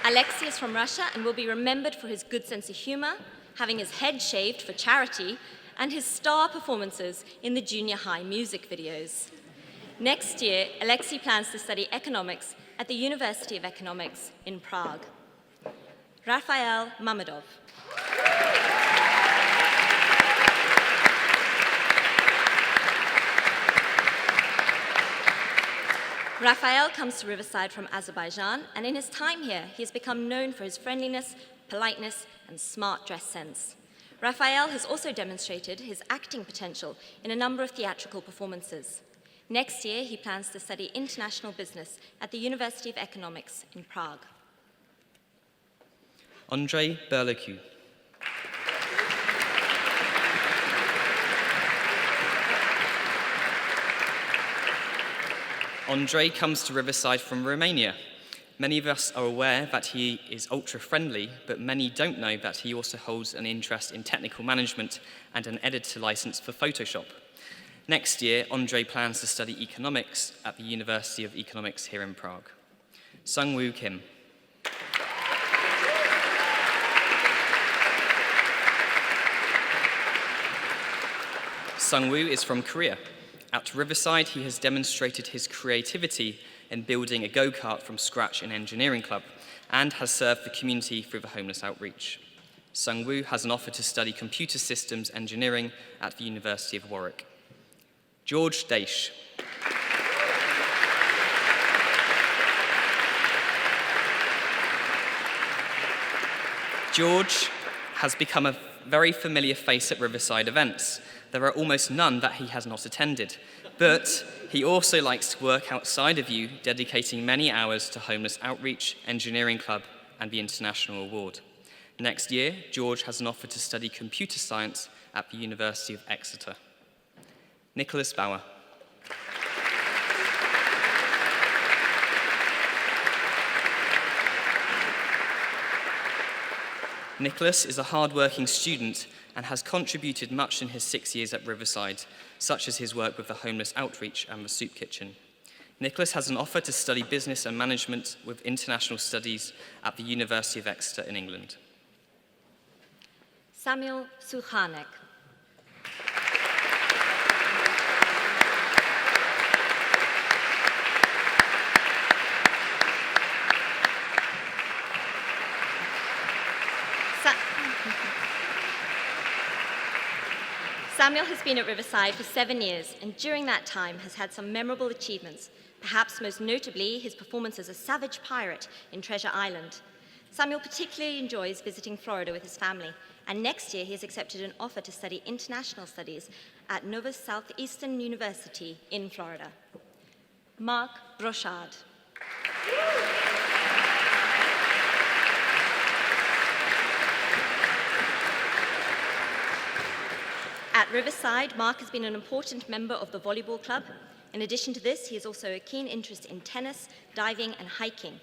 Alexei is from Russia and will be remembered for his good sense of humor, having his head shaved for charity, and his star performances in the junior high music videos. Next year, Alexei plans to study economics at the University of Economics in Prague. Rafael Mamedov. Rafael comes to Riverside from Azerbaijan, and in his time here, he has become known for his friendliness, politeness, and smart dress sense. Rafael has also demonstrated his acting potential in a number of theatrical performances. Next year, he plans to study international business at the University of Economics in Prague. Andrei Berlecu. Andrei comes to Riverside from Romania. Many of us are aware that he is ultra-friendly, but many don't know that he also holds an interest in technical management and an editor license for Photoshop. Next year, Andrei plans to study economics at the University of Economics here in Prague. Sung-Woo Kim. Sung-Woo is from Korea. At Riverside, he has demonstrated his creativity in building a go-kart from scratch in Engineering Club and has served the community through the homeless outreach. Sung-woo has an offer to study computer systems engineering at the University of Warwick. George Daish. George has become a very familiar face at Riverside events. There are almost none that he has not attended. But he also likes to work outside of you, dedicating many hours to homeless outreach, Engineering Club, and the International Award. Next year, George has an offer to study computer science at the University of Exeter. Nicholas Bauer. Nicholas is a hard-working student and has contributed much in his 6 years at Riverside, such as his work with the homeless outreach and the soup kitchen. Nicholas has an offer to study business and management with international studies at the University of Exeter in England. Samuel Suchanek. Samuel has been at Riverside for 7 years, and during that time has had some memorable achievements, perhaps most notably his performance as a savage pirate in Treasure Island. Samuel particularly enjoys visiting Florida with his family, and next year he has accepted an offer to study international studies at Nova Southeastern University in Florida. Mark Brochard. At Riverside, Mark has been an important member of the volleyball club. In addition to this, he has also a keen interest in tennis, diving, and hiking.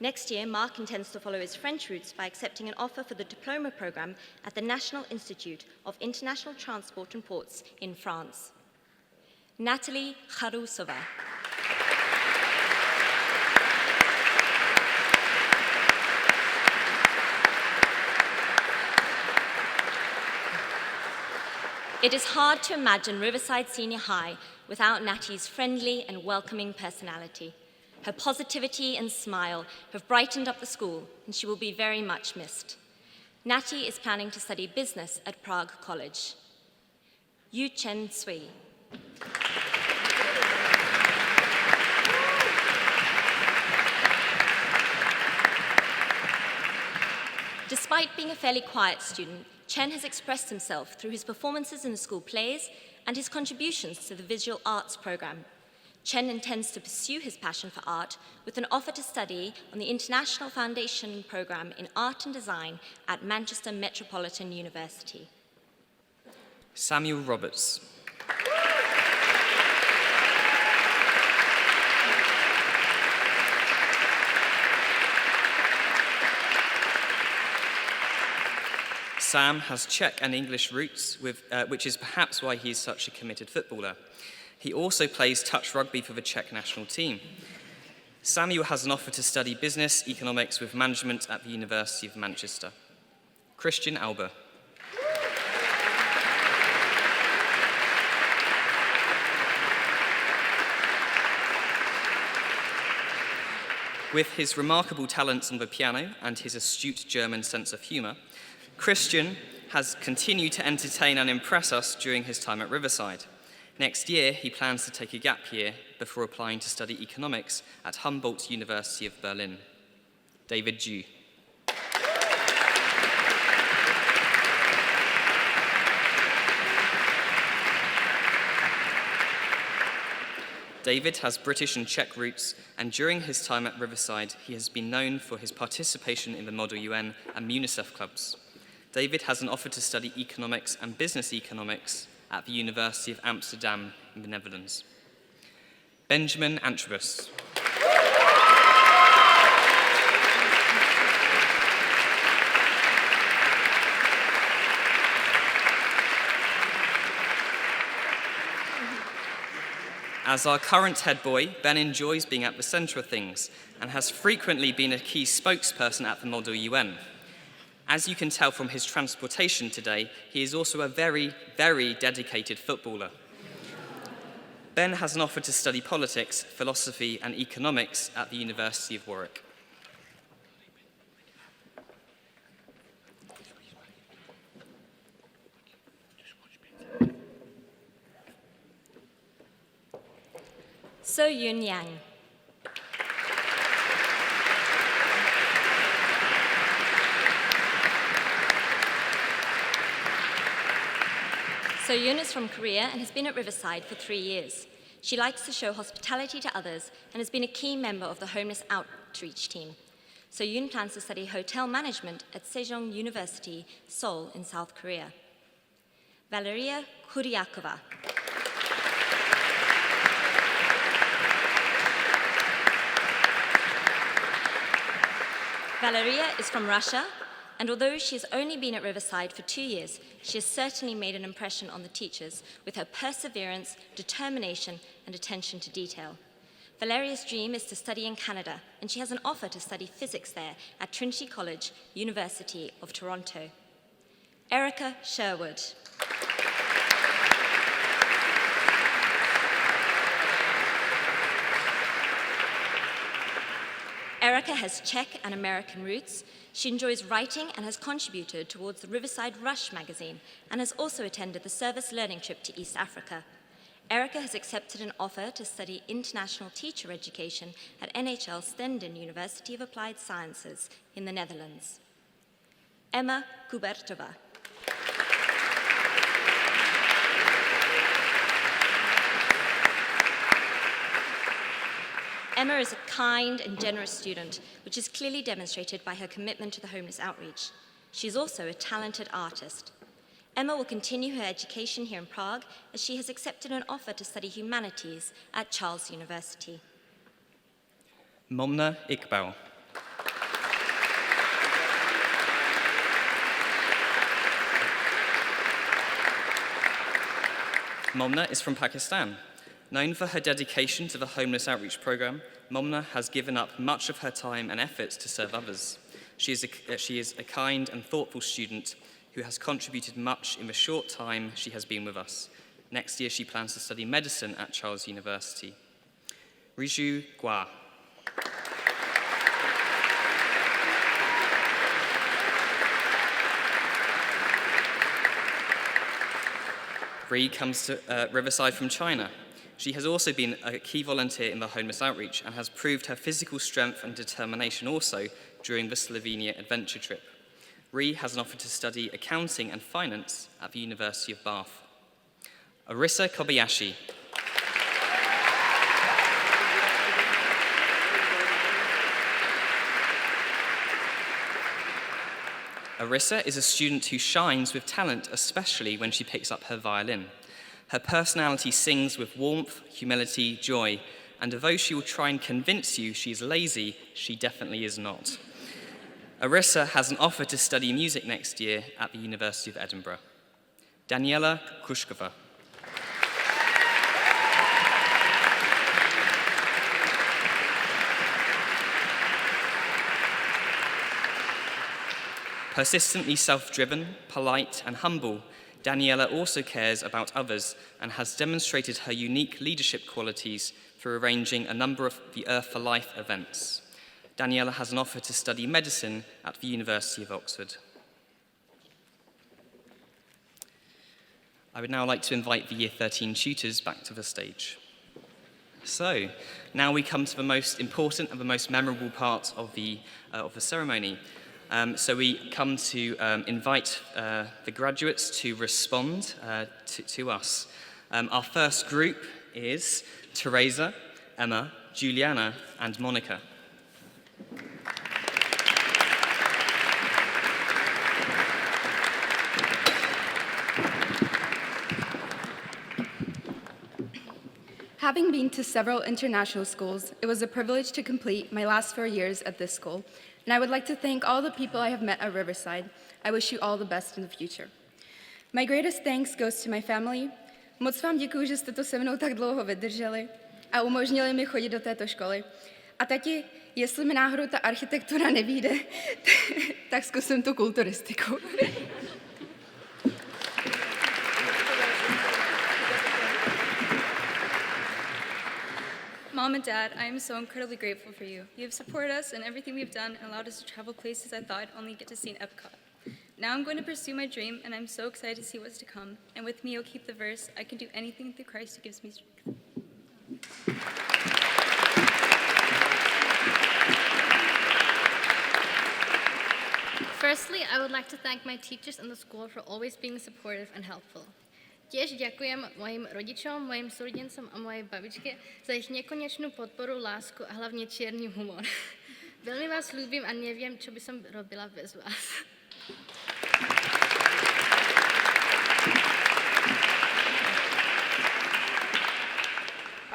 Next year, Mark intends to follow his French roots by accepting an offer for the diploma program at the National Institute of International Transport and Ports in France. Natalie Kharusova. It is hard to imagine Riverside Senior High without Natty's friendly and welcoming personality. Her positivity and smile have brightened up the school, and she will be very much missed. Natty is planning to study business at Prague College. Yu Chen Sui. Despite being a fairly quiet student, Chen has expressed himself through his performances in the school plays and his contributions to the visual arts program. Chen intends to pursue his passion for art with an offer to study on the International Foundation program in Art and Design at Manchester Metropolitan University. Samuel Roberts. Sam has Czech and English roots, which is perhaps why he is such a committed footballer. He also plays touch rugby for the Czech national team. Samuel has an offer to study business economics with management at the University of Manchester. Christian Alba. With his remarkable talents on the piano and his astute German sense of humour, Christian has continued to entertain and impress us during his time at Riverside. Next year, he plans to take a gap year before applying to study economics at Humboldt University of Berlin. David Ju. David has British and Czech roots, and during his time at Riverside, he has been known for his participation in the Model UN and UNICEF clubs. David has an offer to study economics and business economics at the University of Amsterdam in the Netherlands. Benjamin Antrobus. As our current head boy, Ben enjoys being at the centre of things and has frequently been a key spokesperson at the Model UN. As you can tell from his transportation today, he is also a very, very dedicated footballer. Ben has an offer to study politics, philosophy and economics at the University of Warwick. So Yun Yang. So Yun is from Korea and has been at Riverside for 3 years. She likes to show hospitality to others and has been a key member of the homeless outreach team. So Yun plans to study hotel management at Sejong University, Seoul in South Korea. Valeria Kuryakova. Valeria is from Russia, and although she has only been at Riverside for 2 years, she has certainly made an impression on the teachers with her perseverance, determination, and attention to detail. Valeria's dream is to study in Canada, and she has an offer to study physics there at Trinity College, University of Toronto. Erica Sherwood. Erica has Czech and American roots. She enjoys writing and has contributed towards the Riverside Rush magazine and has also attended the service learning trip to East Africa. Erica has accepted an offer to study international teacher education at NHL Stenden University of Applied Sciences in the Netherlands. Emma Kubertova. Emma is a kind and generous student, which is clearly demonstrated by her commitment to the homeless outreach. She is also a talented artist. Emma will continue her education here in Prague as she has accepted an offer to study humanities at Charles University. Momna Iqbal. Momna is from Pakistan. Known for her dedication to the homeless outreach program, Momna has given up much of her time and efforts to serve others. She is a kind and thoughtful student who has contributed much in the short time she has been with us. Next year, she plans to study medicine at Charles University. Riju Gua. Ri comes to Riverside from China. She has also been a key volunteer in the homeless outreach and has proved her physical strength and determination also during the Slovenia adventure trip. Ri has an offer to study accounting and finance at the University of Bath. Arisa Kobayashi. Arisa is a student who shines with talent, especially when she picks up her violin. Her personality sings with warmth, humility, joy, and although she will try and convince you she is lazy, she definitely is not. Arisa has an offer to study music next year at the University of Edinburgh. Daniela Kushkova. Persistently self-driven, polite, and humble, Daniela also cares about others and has demonstrated her unique leadership qualities through arranging a number of the Earth for Life events. Daniela has an offer to study medicine at the University of Oxford. I would now like to invite the Year 13 tutors back to the stage. So, now we come to the most important and the most memorable part of the ceremony. So we come to invite the graduates to respond to us. Our first group is Teresa, Emma, Gianna, and Monica. Having been to several international schools, it was a privilege to complete my last 4 years at this school. And I would like to thank all the people I have met at Riverside. I wish you all the best in the future. My greatest thanks goes to my family. Moc vám děkuji, že jste to se mnou tak dlouho vydrželi a umožnili mi chodit do této školy. A tati, jestli mi náhodou ta architektura nevyjde, tak zkusím tu kulturistiku. Mom and Dad, I am so incredibly grateful for you. You have supported us in everything we've done and allowed us to travel places I thought I'd only get to see in Epcot. Now I'm going to pursue my dream, and I'm so excited to see what's to come. And with me, you'll keep the verse, I can do anything through Christ who gives me strength. Firstly, I would like to thank my teachers in the school for always being supportive and helpful. Tiež ďakujem mojim rodičom, mojim súrodencom a mojej babičke za ich nekonečnú podporu, lásku a hlavne čierny humor. Veľmi vás ľúbim a neviem, čo by som robila bez vás.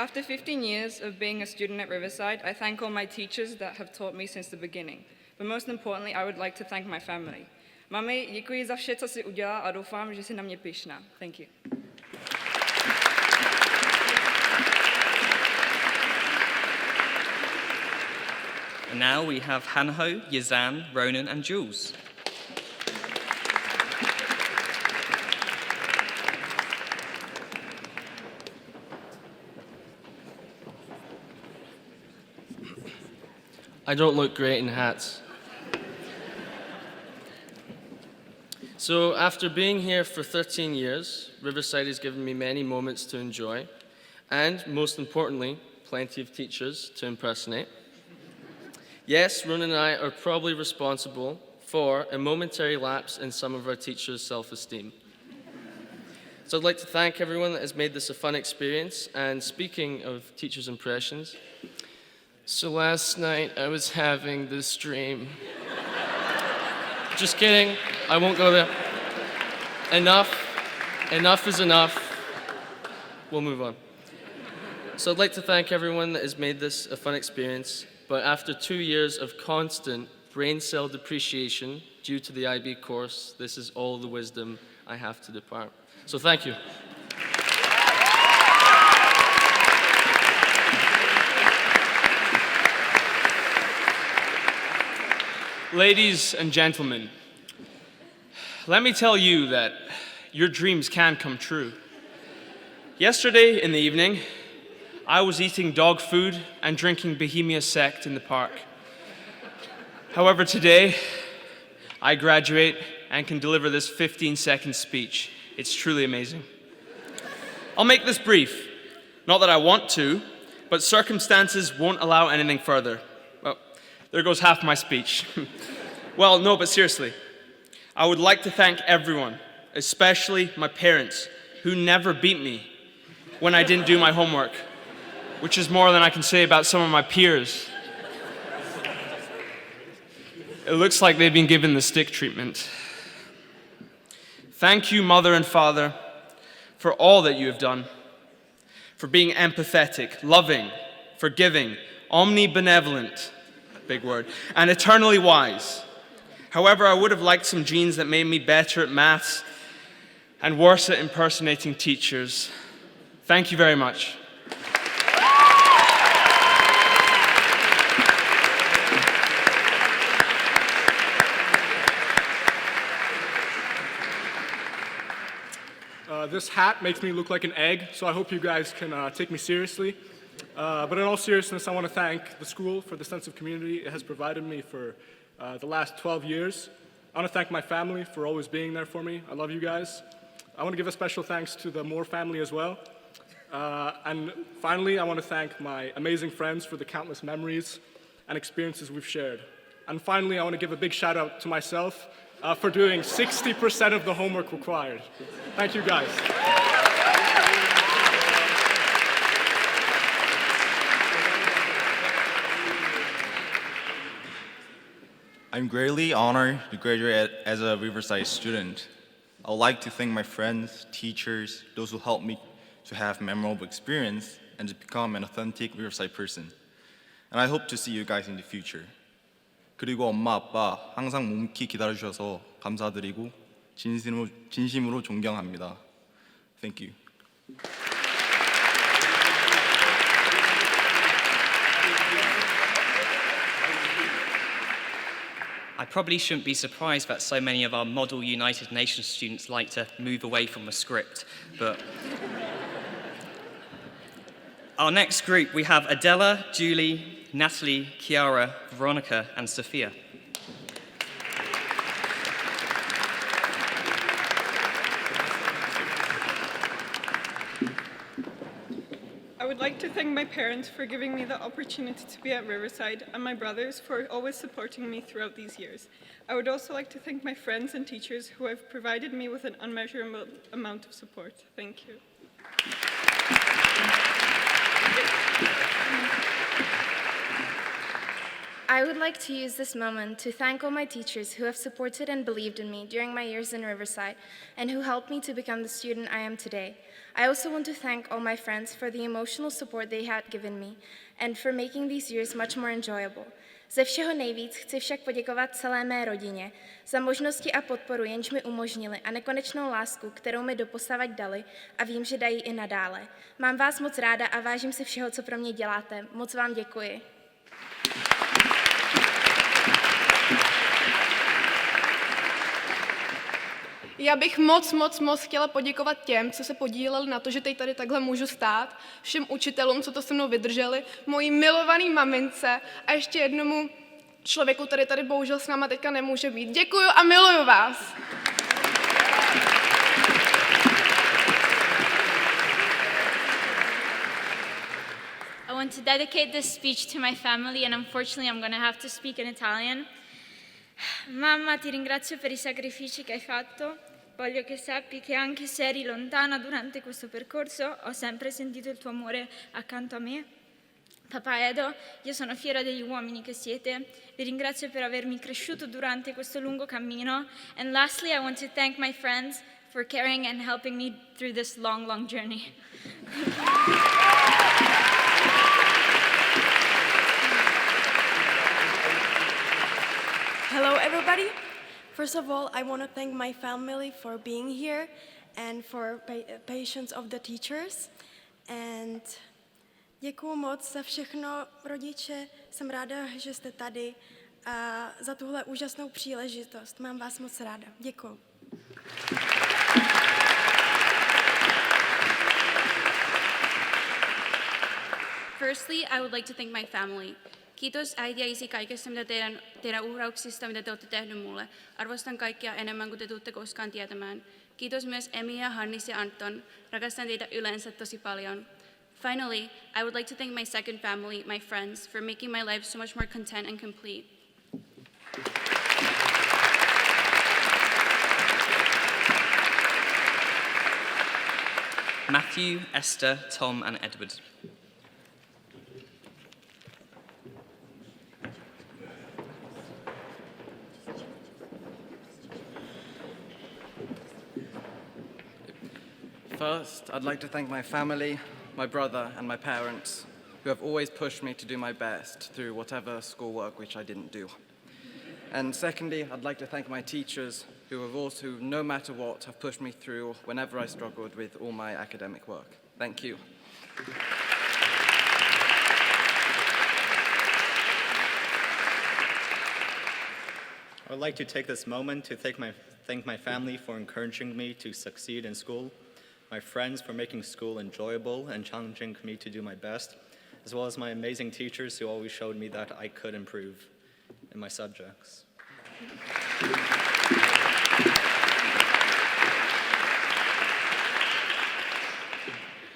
After 15 years of being a student at Riverside, I thank all my teachers that have taught me since the beginning. But most importantly, I would like to thank my family. Mami, děkuji za vše, co jsi udělala a doufám, že jsi na mě pyšná. Thank you. And now we have Hanho, Yazan, Ronan and Jules. I don't look great in hats. So after being here for 13 years, Riverside has given me many moments to enjoy, and most importantly, plenty of teachers to impersonate. Yes, Ronan and I are probably responsible for a momentary lapse in some of our teachers' self-esteem. So I'd like to thank everyone that has made this a fun experience, and speaking of teachers' impressions, so last night I was having this dream. Just kidding, I won't go there. Enough is enough. We'll move on. So I'd like to thank everyone that has made this a fun experience, but after 2 years of constant brain cell depreciation due to the IB course, this is all the wisdom I have to depart. So thank you. Ladies and gentlemen, let me tell you that your dreams can come true. Yesterday in the evening, I was eating dog food and drinking Bohemia Sect in the park. However, today, I graduate and can deliver this 15-second speech. It's truly amazing. I'll make this brief. Not that I want to, but circumstances won't allow anything further. Well, there goes half my speech. Well, no, but seriously, I would like to thank everyone, especially my parents, who never beat me when I didn't do my homework, which is more than I can say about some of my peers. It looks like they've been given the stick treatment. Thank you, Mother and Father, for all that you have done, for being empathetic, loving, forgiving, omnibenevolent, big word, and eternally wise. However, I would have liked some genes that made me better at maths and worse at impersonating teachers. Thank you very much. This hat makes me look like an egg, so I hope you guys can take me seriously. But in all seriousness, I want to thank the school for the sense of community it has provided me for the last 12 years. I want to thank my family for always being there for me. I love you guys. I want to give a special thanks to the Moore family as well. And finally, I want to thank my amazing friends for the countless memories and experiences we've shared. And finally, I want to give a big shout out to myself for doing 60% of the homework required. Thank you, guys. I'm greatly honored to graduate as a Riverside student. I would like to thank my friends, teachers, those who helped me to have memorable experience and to become an authentic Riverside person. And I hope to see you guys in the future. 그리고 엄마, 아빠 항상 묵묵히 기다려주셔서 감사드리고 진심으로 존경합니다. Thank you. I probably shouldn't be surprised that so many of our Model United Nations students like to move away from the script, but Our next group, we have Adela, Julie, Natalie, Chiara, Veronica, and Sophia. I would like to thank my parents for giving me the opportunity to be at Riverside and my brothers for always supporting me throughout these years. I would also like to thank my friends and teachers who have provided me with an unmeasurable amount of support. Thank you. I would like to use this moment to thank all my teachers who have supported and believed in me during my years in Riverside and who helped me to become the student I am today. I also want to thank all my friends for the emotional support they had given me and for making these years much more enjoyable. Ze všeho nejvíc chci však poděkovat celé mé rodině za možnosti a podporu, jenž mi umožnili, a nekonečnou lásku, kterou mi doposavad dali a vím, že dají i nadále. Mám vás moc ráda a vážím si všeho, co pro mě děláte. Moc vám děkuji. Já bych moc chtěla poděkovat těm, co se podíleli na to, že teď tady takhle můžu stát, všem učitelům, co to se mnou vydrželi, mojí milovaný mamince a ještě jednomu člověku, který tady bohužel s náma teďka nemůže být. Děkuju a miluju vás. I want to dedicate this speech to my family, and unfortunately I'm going to have to speak in Italian. Mamma, ti ringrazio per i sacrifici che hai fatto. Voglio che sappi che anche se eri lontana durante questo percorso, ho sempre sentito il tuo amore accanto a me. Papà Edo, io sono fiera degli uomini che siete. Vi ringrazio per avermi cresciuto durante questo lungo cammino. And lastly, I want to thank my friends for caring and helping me through this long journey. Hello, everybody. First of all, I want to thank my family for being here and for patience of the teachers. And děkuju moc za všechno, rodiče. Jsem ráda, že jste tady a za tuhle úžasnou příležitost. Mám vás moc ráda. Děkuju. Firstly, I would like to thank my family. Kiitos äiti ja isi kaikesta, mitä teidän uhrauksista, mitä te olette tehneet mulle. Arvostan kaikkia enemmän kuin te tuutte koskaan tietämään. Kiitos myös Emi, Hannis ja Anton. Rakastan teitä yleensä tosi paljon. Finally, I would like to thank my second family, my friends, for making my life so much more content and complete. Matthew, Esther, Tom, and Edward. First, I'd like to thank my family, my brother, and my parents, who have always pushed me to do my best through whatever schoolwork which I didn't do. And secondly, I'd like to thank my teachers, who have also, no matter what, have pushed me through whenever I struggled with all my academic work. Thank you. I would like to take this moment to thank my family for encouraging me to succeed in school, my friends for making school enjoyable and challenging me to do my best, as well as my amazing teachers who always showed me that I could improve in my subjects.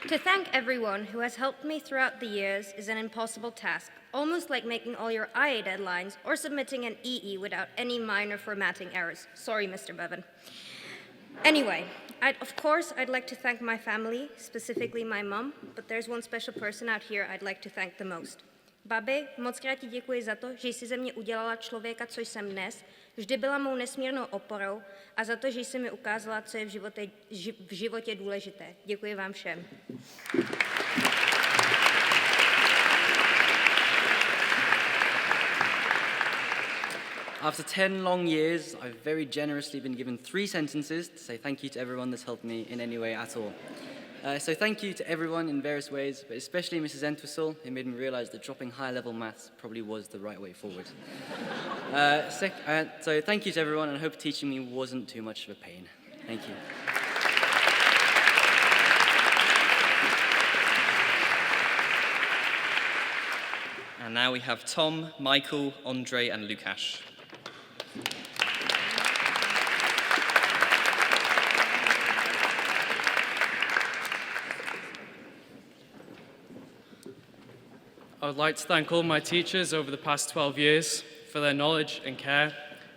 To thank everyone who has helped me throughout the years is an impossible task, almost like making all your IA deadlines or submitting an EE without any minor formatting errors. Sorry, Mr. Bevan. Anyway, of course, I'd like to thank my family, specifically my mom, but there's one special person out here I'd like to thank the most. Babi, moc krát ti děkuji za to, že jsi ze mě udělala člověka, co jsem dnes, vždy byla mou nesmírnou oporou a za to, že jsi mi ukázala, co je v životě důležité. Děkuji vám všem. After 10 long years, I've very generously been given 3 sentences to say thank you to everyone that's helped me in any way at all. So thank you to everyone in various ways, but especially Mrs. Entwistle, who made me realize that dropping high-level maths probably was the right way forward. So thank you to everyone, and I hope teaching me wasn't too much of a pain. Thank you. And now we have Tom, Michael, Andre, and Lukasz. I would like to thank all my teachers over the past 12 years for their knowledge and care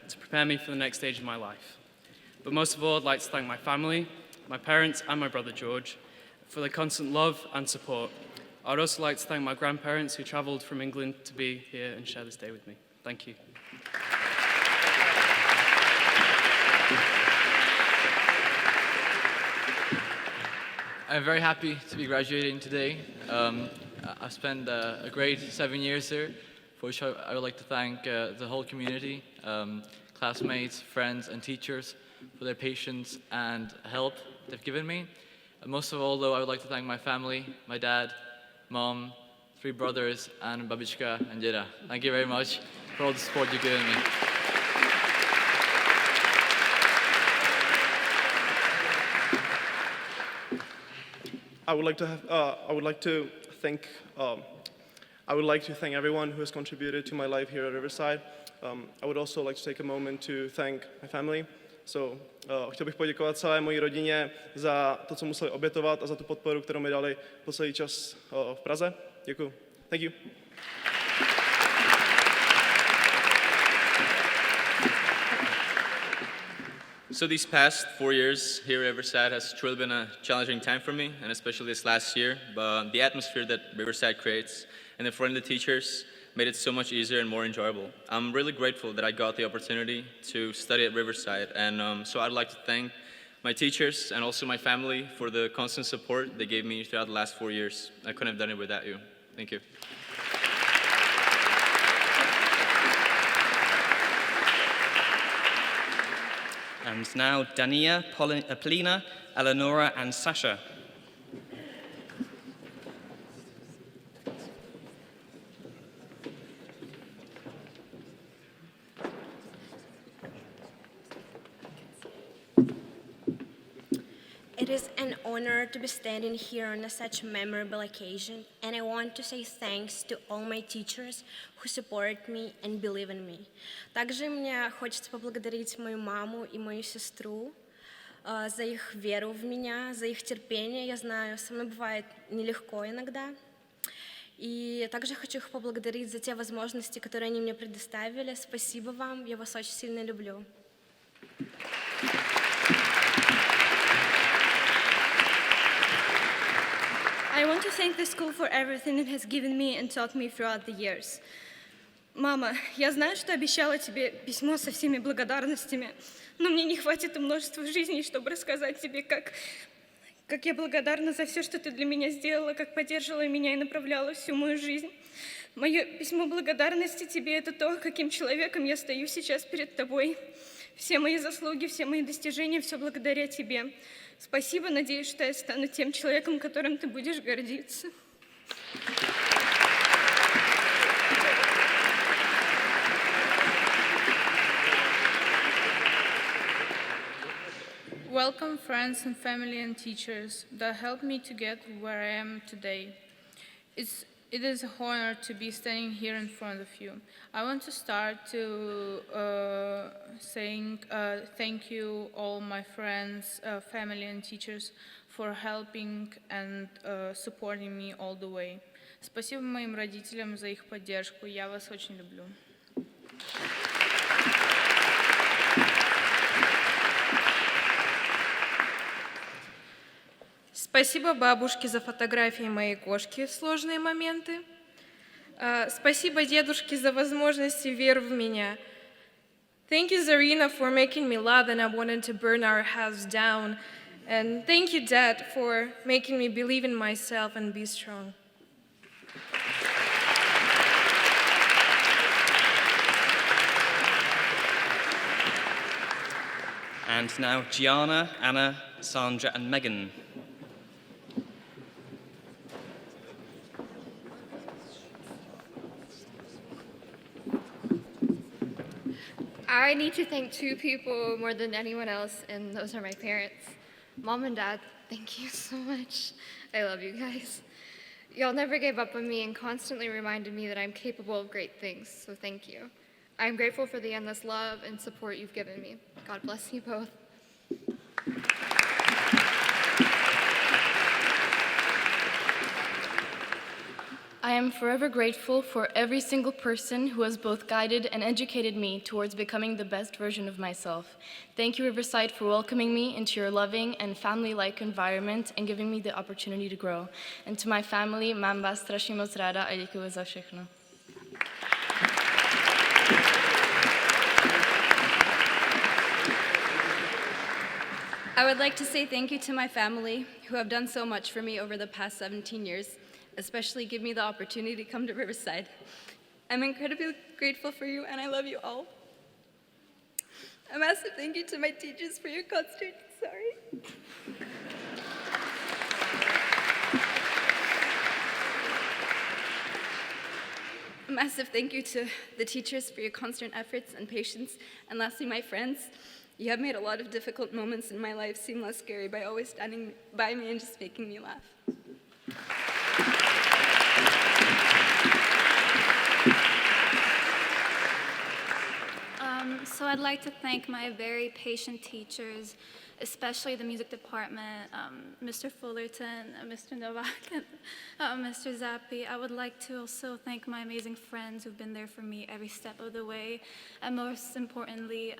to prepare me for the next stage of my life. But most of all, I'd like to thank my family, my parents and my brother George for their constant love and support. I would also like to thank my grandparents who travelled from England to be here and share this day with me. Thank you. I'm very happy to be graduating today. I've spent a great 7 years here, for which I would like to thank the whole community, classmates, friends, and teachers for their patience and help they've given me. And most of all, though, I would like to thank my family, my dad, mom, 3 brothers, and babička and Gianna. Thank you very much for all the support you've given me. I would like to thank everyone who has contributed to my life here at Riverside. I would also like to take a moment to thank my family. Chtěl bych poděkovat celé mojí rodině za to, co museli obětovat a za tu podporu, kterou mi dali po celý čas v Praze. Děkuji. Thank you. So these past 4 years here at Riverside has truly been a challenging time for me, and especially this last year. But the atmosphere that Riverside creates and the friendly teachers made it so much easier and more enjoyable. I'm really grateful that I got the opportunity to study at Riverside, and so I'd like to thank my teachers and also my family for the constant support they gave me throughout the last 4 years. I couldn't have done it without you. Thank you. And now Dania, Polina, Eleonora, and Sasha. It is an honor to be standing here on such a memorable occasion, and I want to say thanks to all my teachers who support me and believe in me. Также мне хочется поблагодарить мою маму и мою сестру за их веру в меня, за их терпение. Я знаю, со мной бывает нелегко иногда. И также хочу их поблагодарить за те возможности, которые они мне предоставили. Спасибо вам, я вас очень сильно люблю. I want to thank the school for everything it has given me and taught me throughout the years. Мама, я знаю, что обещала тебе письмо со всеми благодарностями, но мне не хватит множества жизней, чтобы рассказать тебе, как я благодарна за все, что ты для меня сделала, как поддерживала меня и направляла всю мою жизнь. Мое письмо благодарности тебе – это то, каким человеком я стою сейчас перед тобой. Все мои заслуги, все мои достижения – все благодаря тебе. Спасибо, надеюсь, что я стану тем человеком, которым ты будешь гордиться. Welcome friends and family and teachers that helped me to get where I am today. It is an honor to be standing here in front of you. I want to start to saying thank you all my friends, family and teachers for helping and supporting me all the way. Спасибо моим родителям за их поддержку. Я вас очень люблю. Спасибо бабушке за фотографии моей кошки в сложные моменты. Спасибо дедушке за возможность и веру в меня. Thank you, Zarina, for making me laugh and I wanted to burn our house down. And thank you, Dad, for making me believe in myself and be strong. And now Gianna, Anna, Sandra, and Megan. I need to thank 2 people more than anyone else, and those are my parents. Mom and Dad, thank you so much. I love you guys. Y'all never gave up on me and constantly reminded me that I'm capable of great things, so thank you. I'm grateful for the endless love and support you've given me. God bless you both. I am forever grateful for every single person who has both guided and educated me towards becoming the best version of myself. Thank you, Riverside, for welcoming me into your loving and family-like environment and giving me the opportunity to grow. And to my family, mám vás strašně moc ráda a děkuji za všechno. I would like to say thank you to my family, who have done so much for me over the past 17 years, especially give me the opportunity to come to Riverside. I'm incredibly grateful for you, and I love you all. A massive thank you to my teachers for your constant, A massive thank you to the teachers for your constant efforts and patience, and lastly, my friends. You have made a lot of difficult moments in my life seem less scary by always standing by me and just making me laugh. So I'd like to thank my very patient teachers, especially the music department, Mr. Fullerton, Mr. Novak, and Mr. Zappi. I would like to also thank my amazing friends who've been there for me every step of the way, and most importantly,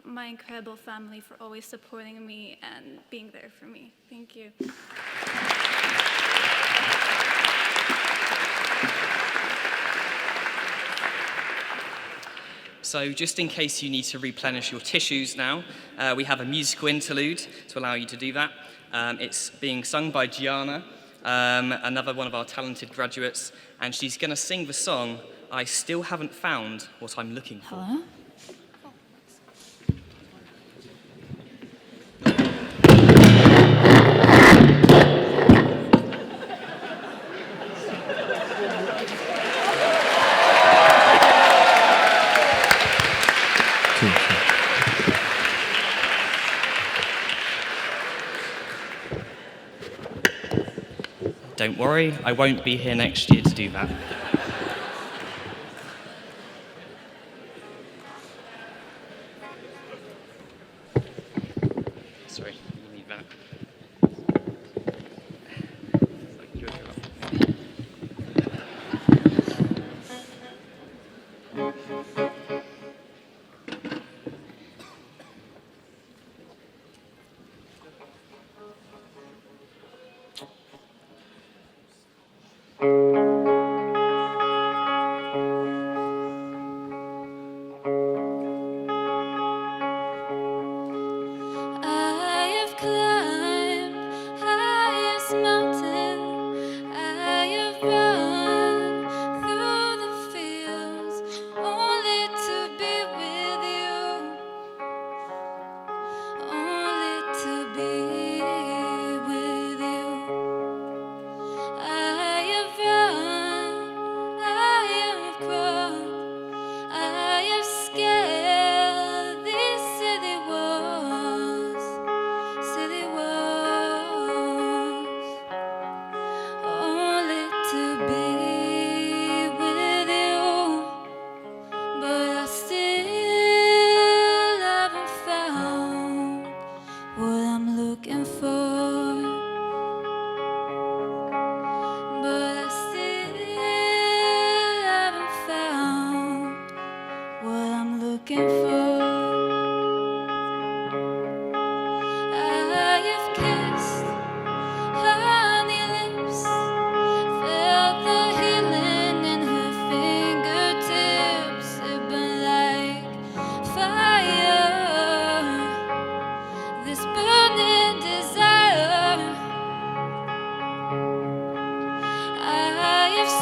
my incredible family for always supporting me and being there for me. Thank you. So just in case you need to replenish your tissues now, we have a musical interlude to allow you to do that. It's being sung by Gianna, another one of our talented graduates, and she's going to sing the song, I Still Haven't Found What I'm Looking For. Hello? Don't worry, I won't be here next year to do that. Sorry, you need that.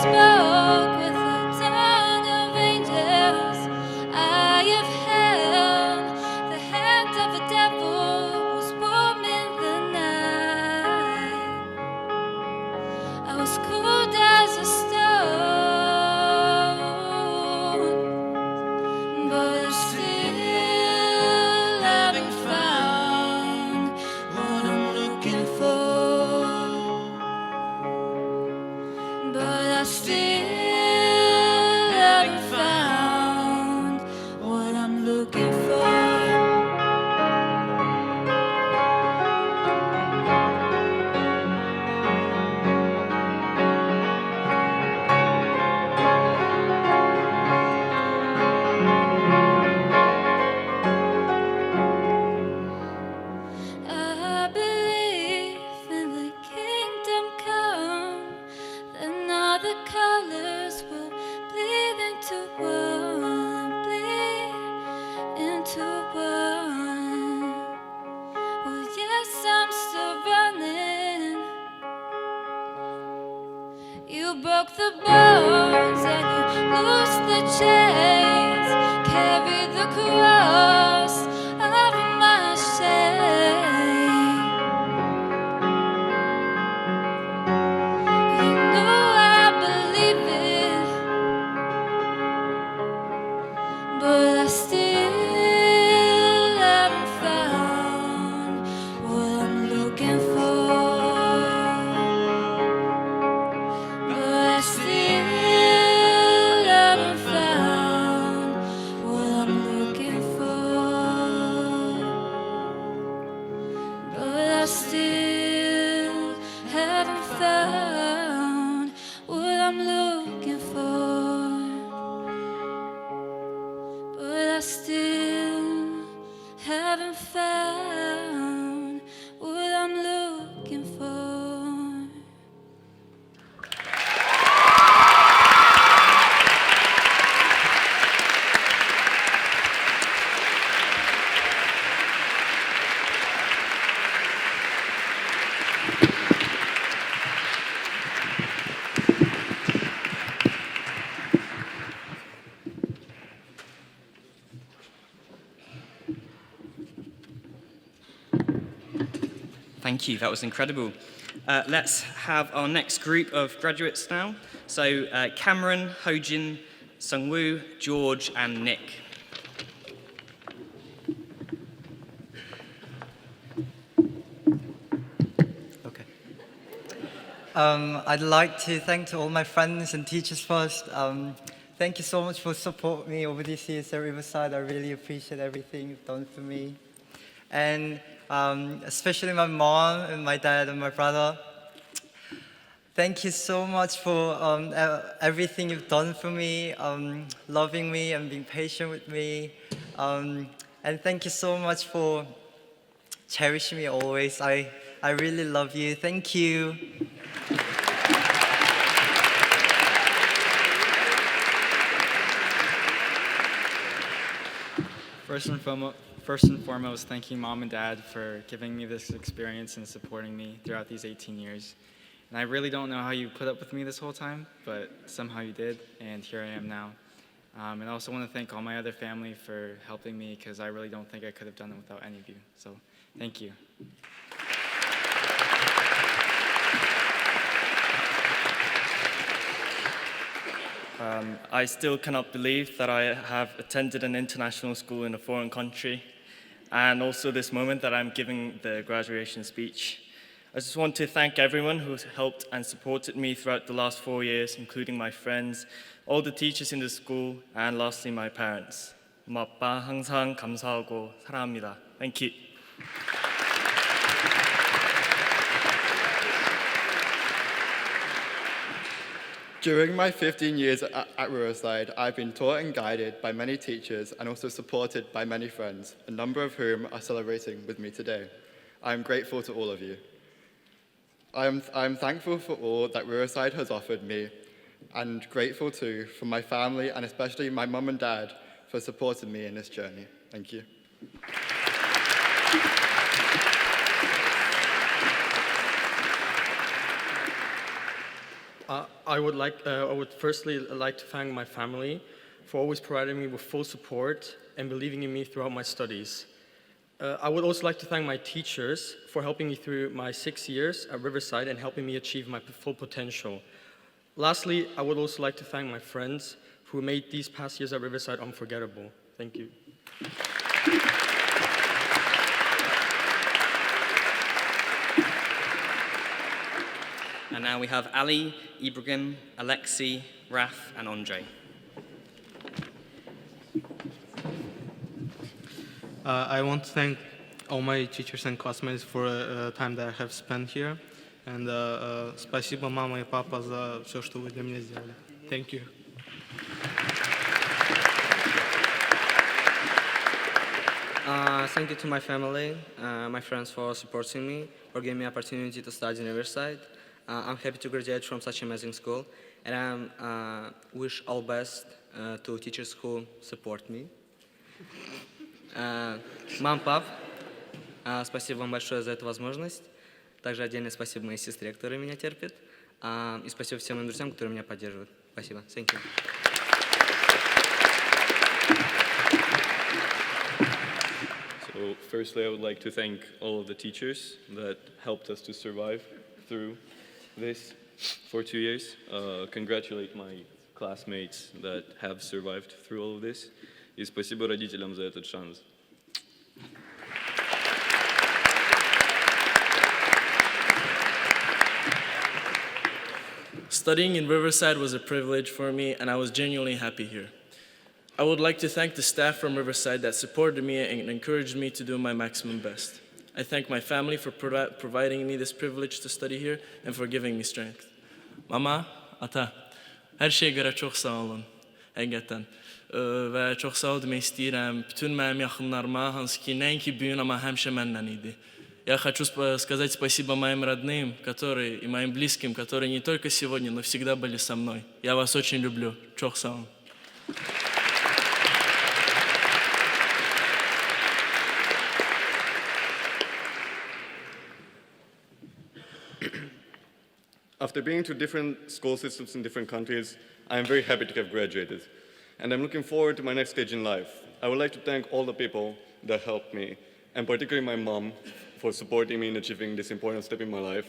Spoke with the tongue of angels. I have had into one, bleed into one. Well, yes, I'm still running. You broke the bones and you loosed the chains, carry the cross of my shame. You know I believe it, but I still haven't found what I'm looking for. But I still haven't found what I'm looking for. But I still haven't found what I'm looking for. But I still haven't found what I'm looking for. Thank you, that was incredible. Let's have our next group of graduates now. So Cameron, Hojin, Sungwoo, George, and Nick. I'd like to thank all my friends and teachers first. Thank you so much for supporting me over these years at Riverside. I really appreciate everything you've done for me. And especially my mom and my dad and my brother. Thank you so much for everything you've done for me, loving me and being patient with me. And thank you so much for cherishing me always. I really love you. Thank you. First and foremost, thanking Mom and Dad for giving me this experience and supporting me throughout these 18 years. And I really don't know how you put up with me this whole time, but somehow you did, and here I am now. And I also want to thank all my other family for helping me, because I really don't think I could have done it without any of you. So, thank you. I still cannot believe that I have attended an international school in a foreign country, and also this moment that I'm giving the graduation speech. I just want to thank everyone who helped and supported me throughout the last 4 years, including my friends, all the teachers in the school, and lastly, my parents. 엄마, 아빠 항상 감사하고 사랑합니다. Thank you. During my 15 years at Riverside, I've been taught and guided by many teachers and also supported by many friends, a number of whom are celebrating with me today. I am grateful to all of you. I am thankful for all that Riverside has offered me, and grateful too for my family and especially my mum and dad for supporting me in this journey. Thank you. I would firstly like to thank my family for always providing me with full support and believing in me throughout my studies. I would also like to thank my teachers for helping me through my 6 years at Riverside and helping me achieve my full potential. Lastly, I would also like to thank my friends who made these past years at Riverside unforgettable. Thank you. And now we have Ali, Ibrahim, Alexei, Raf, and Andre. I want to thank all my teachers and classmates for the time that I have spent here. And спасибо, мама и папа, за все, что вы для меня сделали. Thank you. Thank you to my family, my friends for supporting me, for giving me opportunity to study in Riverside. I'm happy to graduate from such an amazing school, and I wish all best to teachers who support me. Мам, пап, спасибо вам большое за эту возможность. Также отдельное спасибо моей сестре, которая меня терпит. И спасибо всем моим друзьям, которые меня поддерживают. Спасибо. Thank you. So firstly, I would like to thank all of the teachers that helped us to survive through this for 2 years. Congratulate my classmates that have survived through all of this. И спасибо родителям за этот шанс. Studying in Riverside was a privilege for me, and I was genuinely happy here. I would like to thank the staff from Riverside that supported me and encouraged me to do my maximum best. I thank my family for providing me this privilege to study here and for giving me strength. Mama, ata, her şeye göre çok sağ olun. Həqiqətən. Və çox sağ ol demək istəyirəm bütün mənim yaxınlarıma, hansı ki, nəinki bu gün, amma həmişə mənlə idi. Я хочу сказать спасибо моим родным, которые, и моим близким, которые не только сегодня, но всегда были со мной. Я вас очень люблю. Çok sağ olun. After being to different school systems in different countries, I am very happy to have graduated. And I'm looking forward to my next stage in life. I would like to thank all the people that helped me, and particularly my mom, for supporting me in achieving this important step in my life.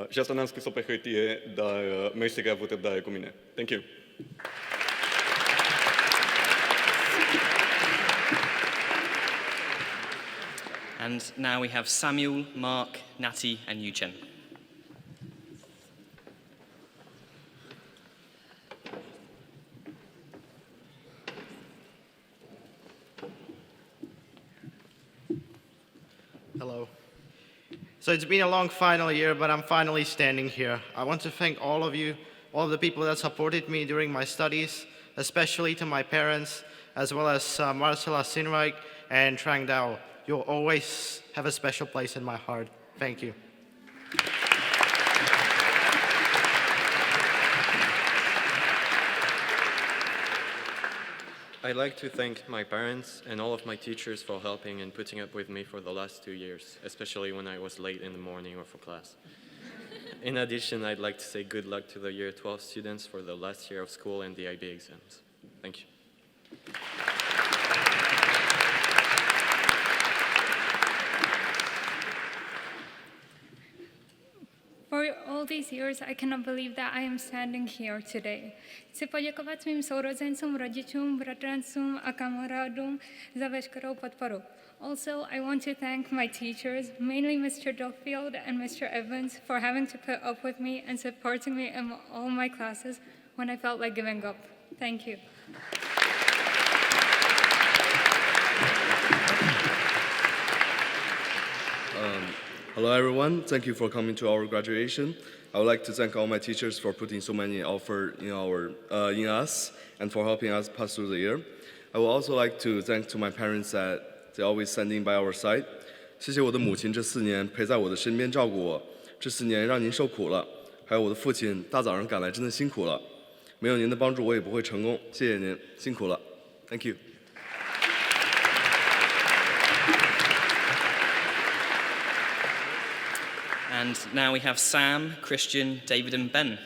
Just ananski sopehaitie da meisikä vuote da ekumine. Thank you. And now we have Samuel, Mark, Natty, and Eugen. Hello. So it's been a long final year, but I'm finally standing here. I want to thank all of you, all of the people that supported me during my studies, especially to my parents, as well as Marcela Sinreich and Trang Dao. You'll always have a special place in my heart. Thank you. I'd like to thank my parents and all of my teachers for helping and putting up with me for the last 2 years, especially when I was late in the morning or for class. In addition, I'd like to say good luck to the year 12 students for the last year of school and the IB exams. Thank you. For all these years, I cannot believe that I am standing here today. Chci poděkovat svým sourozencům, rodičům, bratrancům a kamarádům za veškerou podporu. Also, I want to thank my teachers, mainly Mr. Duffield and Mr. Evans, for having to put up with me and supporting me in all my classes when I felt like giving up. Thank you. Hello everyone, thank you for coming to our graduation. I would like to thank all my teachers for putting so many effort in us and for helping us pass through the year. I would also like to thank to my parents that they always standing by our side. 谢谢我的母亲这4年陪在我的身边照顾我，这4年让您受苦了。还有我的父亲大早上赶来真的辛苦了，没有您的帮助我也不会成功，谢谢您，辛苦了。Thank you. And now we have Sam, Christian, David, and Ben.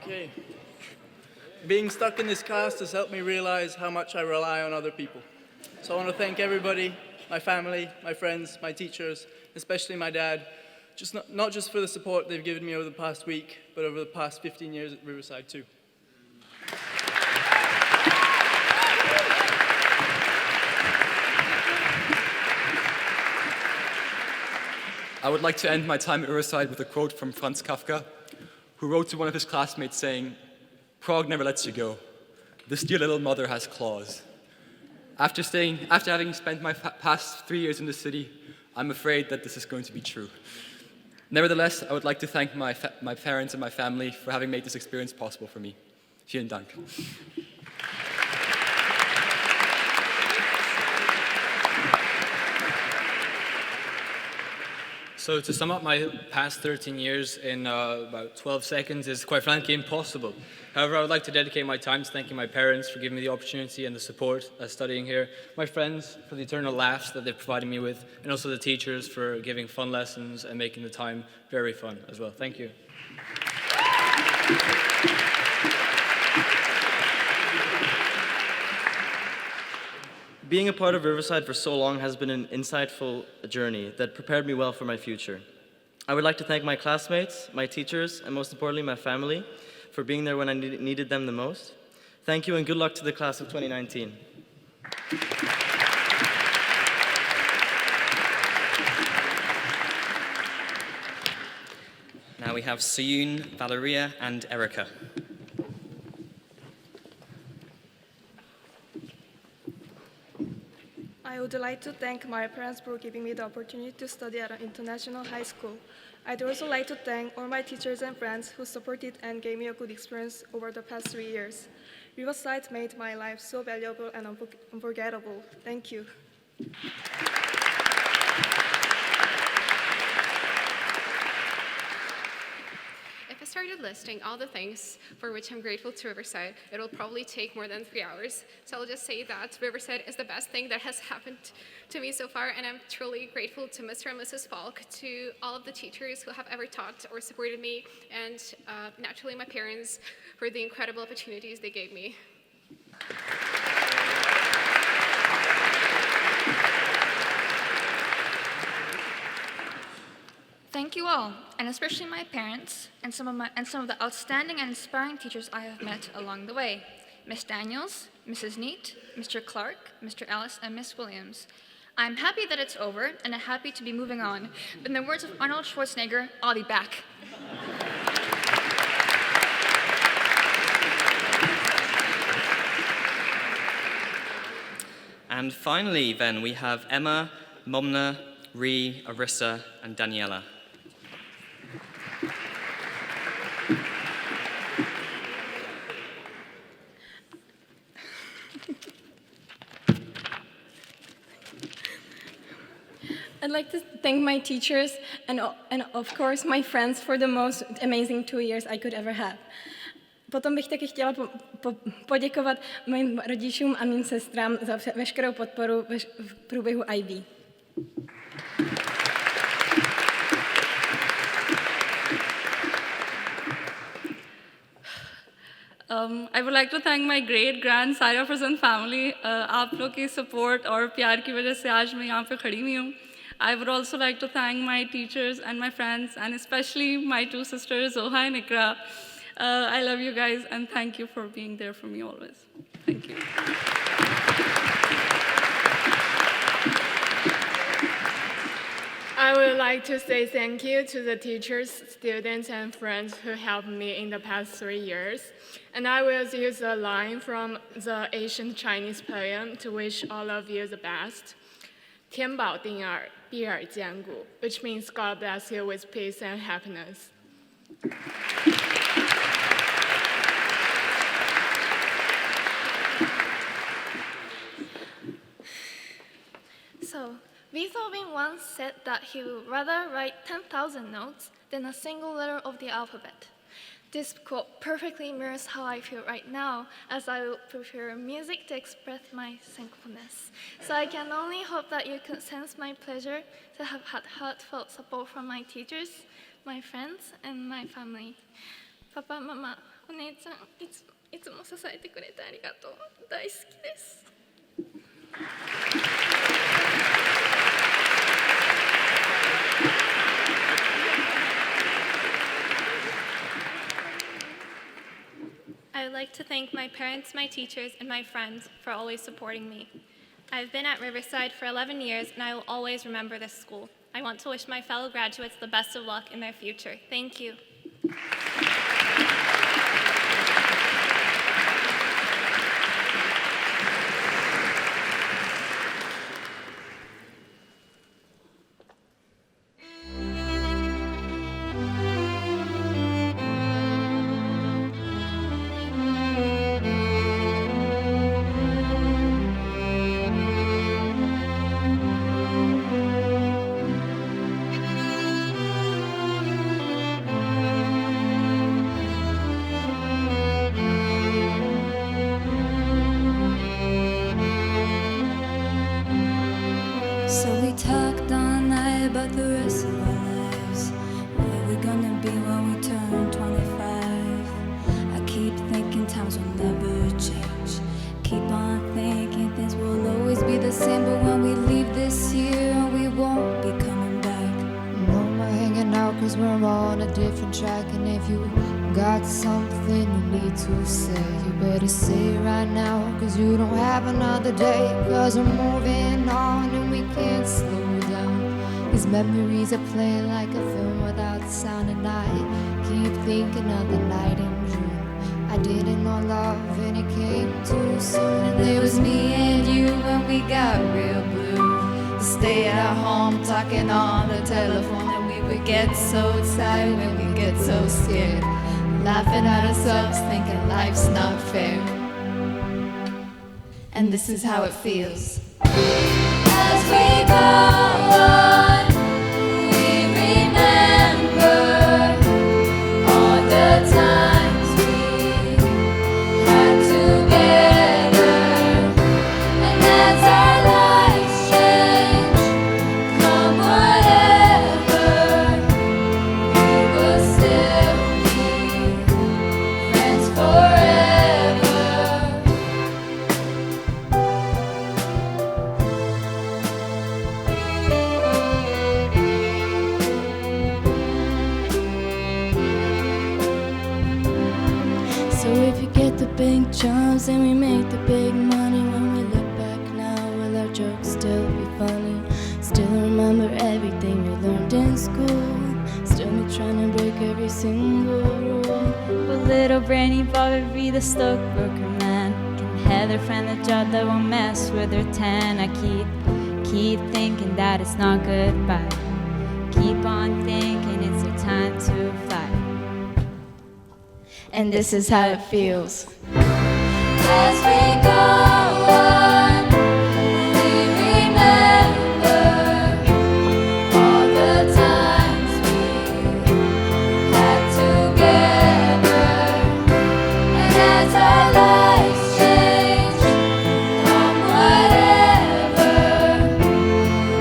Okay. Being stuck in this class has helped me realize how much I rely on other people. So I want to thank everybody, my family, my friends, my teachers, especially my dad, not just for the support they've given me over the past week, but over the past 15 years at Riverside too. I would like to end my time at Riverside with a quote from Franz Kafka, who wrote to one of his classmates saying, "Prague never lets you go. This dear little mother has claws." After having spent my past 3 years in the city, I'm afraid that this is going to be true. Nevertheless, I would like to thank my parents and my family for having made this experience possible for me. Vielen Dank. So to sum up my past 13 years in about 12 seconds is quite frankly impossible. However, I would like to dedicate my time to thanking my parents for giving me the opportunity and the support studying here, my friends for the eternal laughs that they've provided me with, and also the teachers for giving fun lessons and making the time very fun as well. Thank you. Being a part of Riverside for so long has been an insightful journey that prepared me well for my future. I would like to thank my classmates, my teachers, and most importantly, my family for being there when I needed them the most. Thank you and good luck to the class of 2019. Now we have Siyun, Valeria, and Erica. I would like to thank my parents for giving me the opportunity to study at an international high school. I'd also like to thank all my teachers and friends who supported and gave me a good experience over the past 3 years. Riverside made my life so valuable and unforgettable. Thank you. If I started listing all the things for which I'm grateful to Riverside, it'll probably take more than 3 hours. So I'll just say that Riverside is the best thing that has happened to me so far, and I'm truly grateful to Mr. and Mrs. Falk, to all of the teachers who have ever taught or supported me, and naturally my parents for the incredible opportunities they gave me. Thank you all, and especially my parents and some of the outstanding and inspiring teachers I have met along the way. Miss Daniels, Mrs. Neat, Mr. Clarke, Mr. Ellis, and Miss Williams. I'm happy that it's over, and I'm happy to be moving on. But in the words of Arnold Schwarzenegger, I'll be back. And finally, then, we have Emma, Momna, Ree, Arisa, and Daniela. I'd like to thank my teachers and of course my friends for the most amazing 2 years I could ever have. Potom bych taky chtěla poděkovat mým rodičům a mým sestrám za veškerou podporu v průběhu IB. I would like to thank my great grand Saira Present family. आप लोग की support और प्यार की वजह से आज मैं यहाँ पे खड़ी हुई हूँ. I would also like to thank my teachers and my friends, and especially my two sisters, Zoha and Ikra. I love you guys, and thank you for being there for me always. Thank you. I would like to say thank you to the teachers, students, and friends who helped me in the past 3 years. And I will use a line from the ancient Chinese poem to wish all of you the best. 天保定耳，必尔坚固, which means God bless you with peace and happiness. So, Beethoven once said that he would rather write 10,000 notes than a single letter of the alphabet. This quote perfectly mirrors how I feel right now, as I will prepare music to express my thankfulness. So I can only hope that you can sense my pleasure to have had heartfelt support from my teachers, my friends, and my family. パパ、ママ、お姉ちゃん、いつも支えてくれてありがとう。大好きです。I would like to thank my parents, my teachers, and my friends for always supporting me. I've been at Riverside for 11 years, and I will always remember this school. I want to wish my fellow graduates the best of luck in their future. Thank you. never change. Keep on thinking things will always be the same, but when we leave this year, we won't be coming back. No more hanging out cause we're on a different track. And if you got something you need to say, you better say it right now, cause you don't have another day. Cause we're moving on and we can't slow down. These memories are playing like a film without sound. And I keep thinking of the night in June. I didn't know love and it came too soon. And it was me and you when we got real blue. Stay at our home talking on the telephone, and we would get so tired when we get so scared, laughing at ourselves thinking life's not fair. And this is how it feels. As we go on, we remember all the times we had together. And as our lives change, come whatever, we will still be friends forever. So if you get the big jobs and we make the big money, when we look back now, will our jokes still be funny? Still remember everything we learned in school, still me trying to break every single rule. But little brainy Bob would be the stockbroker man. Can Heather find a job that won't mess with her tan? I keep thinking that it's not goodbye. Keep on thinking it's your time to fly. And this is how it feels. As we go on, we remember all the times we had together. And as our lives change, come whatever,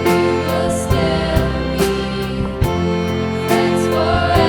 we will still be friends forever.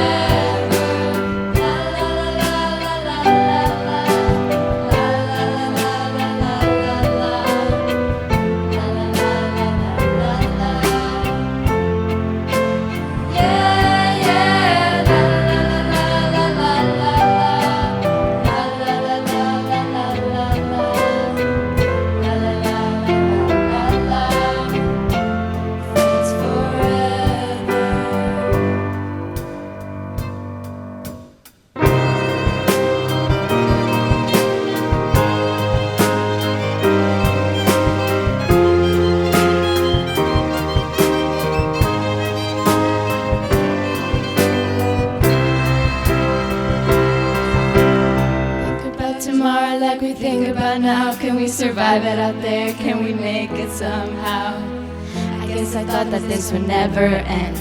Think about tomorrow like we think about now. Can we survive it out there? Can we make it somehow? I guess I thought that this would never end,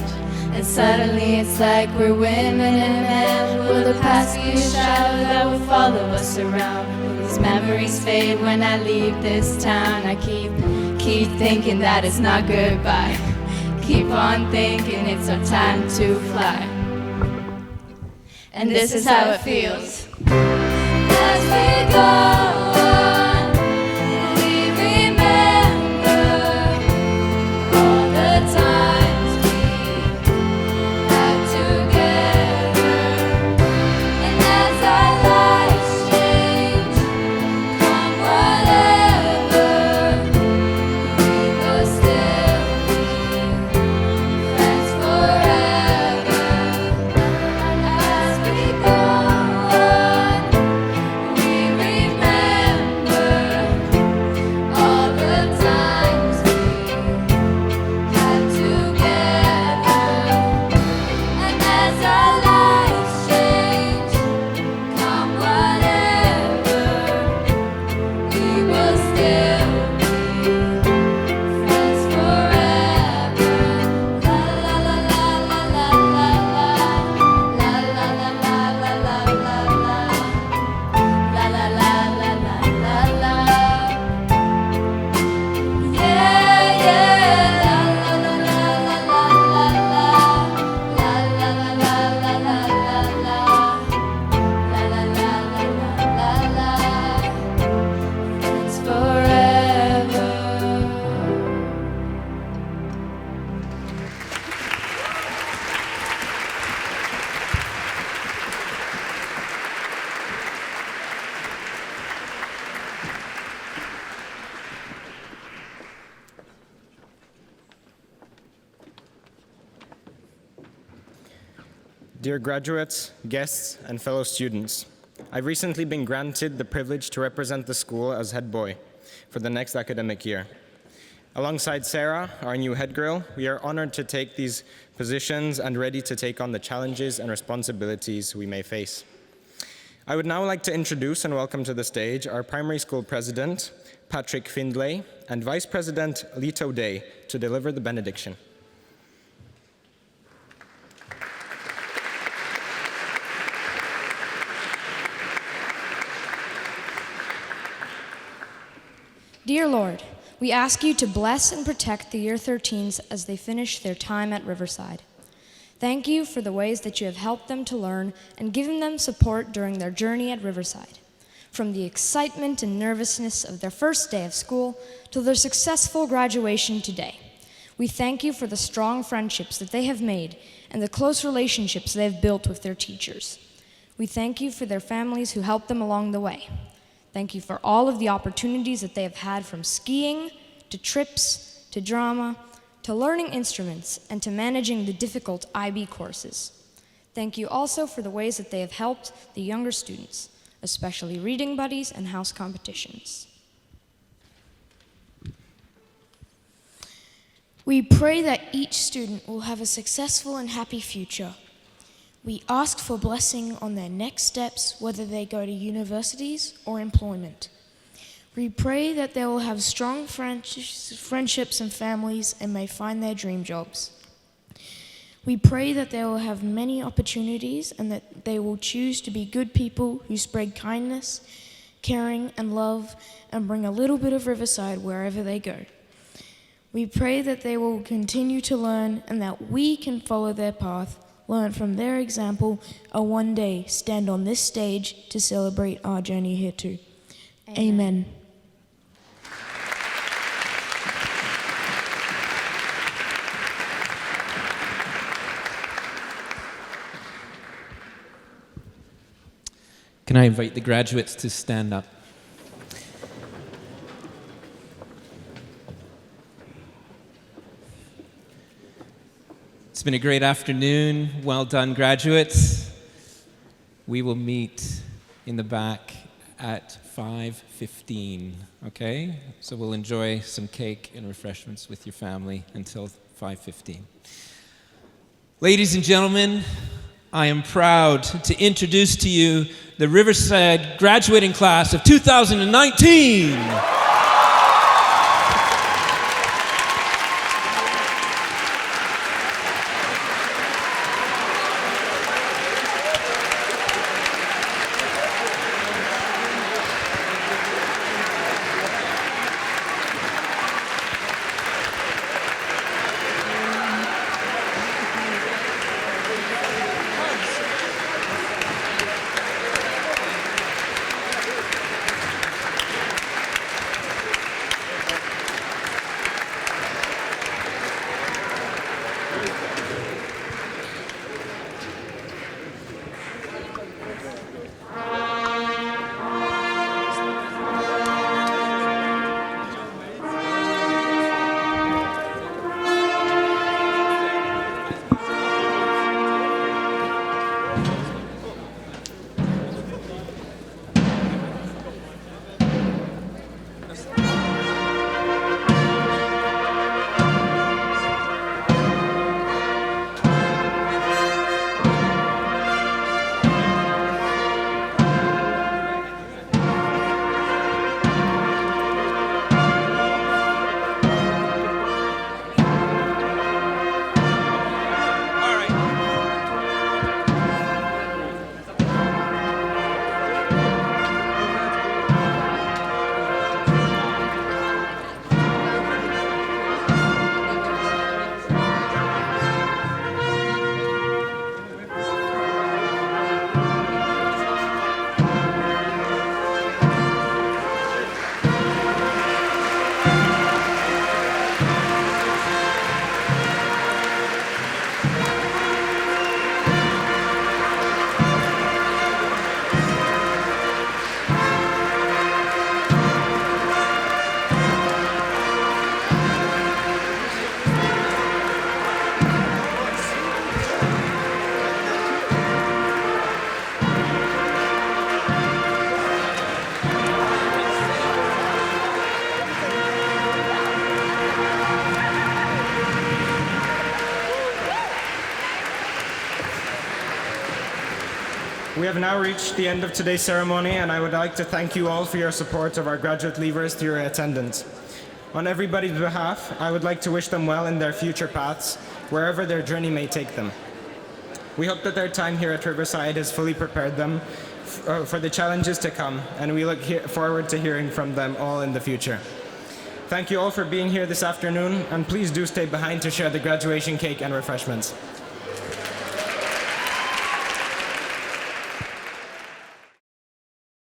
and suddenly it's like we're women and men. Will the past be a shadow that will follow us around? Will these memories fade when I leave this town? I keep thinking that it's not goodbye. Keep on thinking it's our time to fly. And this is how it feels. As we go on, we remember all the times we had together. And as our lives change, come whatever, we will still be friends forever. As we go on, we Dear graduates, guests, and fellow students, I've recently been granted the privilege to represent the school as head boy for the next academic year. Alongside Sarah, our new head girl, we are honored to take these positions and ready to take on the challenges and responsibilities we may face. I would now like to introduce and welcome to the stage our primary school president, Patrik Findlay, and vice president, Lito Day, to deliver the benediction. Dear Lord, we ask you to bless and protect the year 13s as they finish their time at Riverside. Thank you for the ways that you have helped them to learn and given them support during their journey at Riverside. From the excitement and nervousness of their first day of school to their successful graduation today. We thank you for the strong friendships that they have made and the close relationships they have built with their teachers. We thank you for their families who helped them along the way. Thank you for all of the opportunities that they have had, from skiing, to trips, to drama, to learning instruments, and to managing the difficult IB courses. Thank you also for the ways that they have helped the younger students, especially reading buddies and house competitions. We pray that each student will have a successful and happy future. We ask for blessing on their next steps, whether they go to universities or employment. We pray that they will have strong friendships and families and may find their dream jobs. We pray that they will have many opportunities and that they will choose to be good people who spread kindness, caring, and love and bring a little bit of Riverside wherever they go. We pray that they will continue to learn and that we can follow their path, learn from their example, and one day stand on this stage to celebrate our journey here too. Amen. Can I invite the graduates to stand up? It's been a great afternoon. Well done, graduates. We will meet in the back at 5:15, okay? So we'll enjoy some cake and refreshments with your family until 5:15. Ladies and gentlemen, I am proud to introduce to you the Riverside graduating class of 2019. have now reached the end of today's ceremony, and I would like to thank you all for your support of our graduate leavers through your attendance. On everybody's behalf, I would like to wish them well in their future paths, wherever their journey may take them. We hope that their time here at Riverside has fully prepared them for the challenges to come, and we look forward to hearing from them all in the future. Thank you all for being here this afternoon, and please do stay behind to share the graduation cake and refreshments.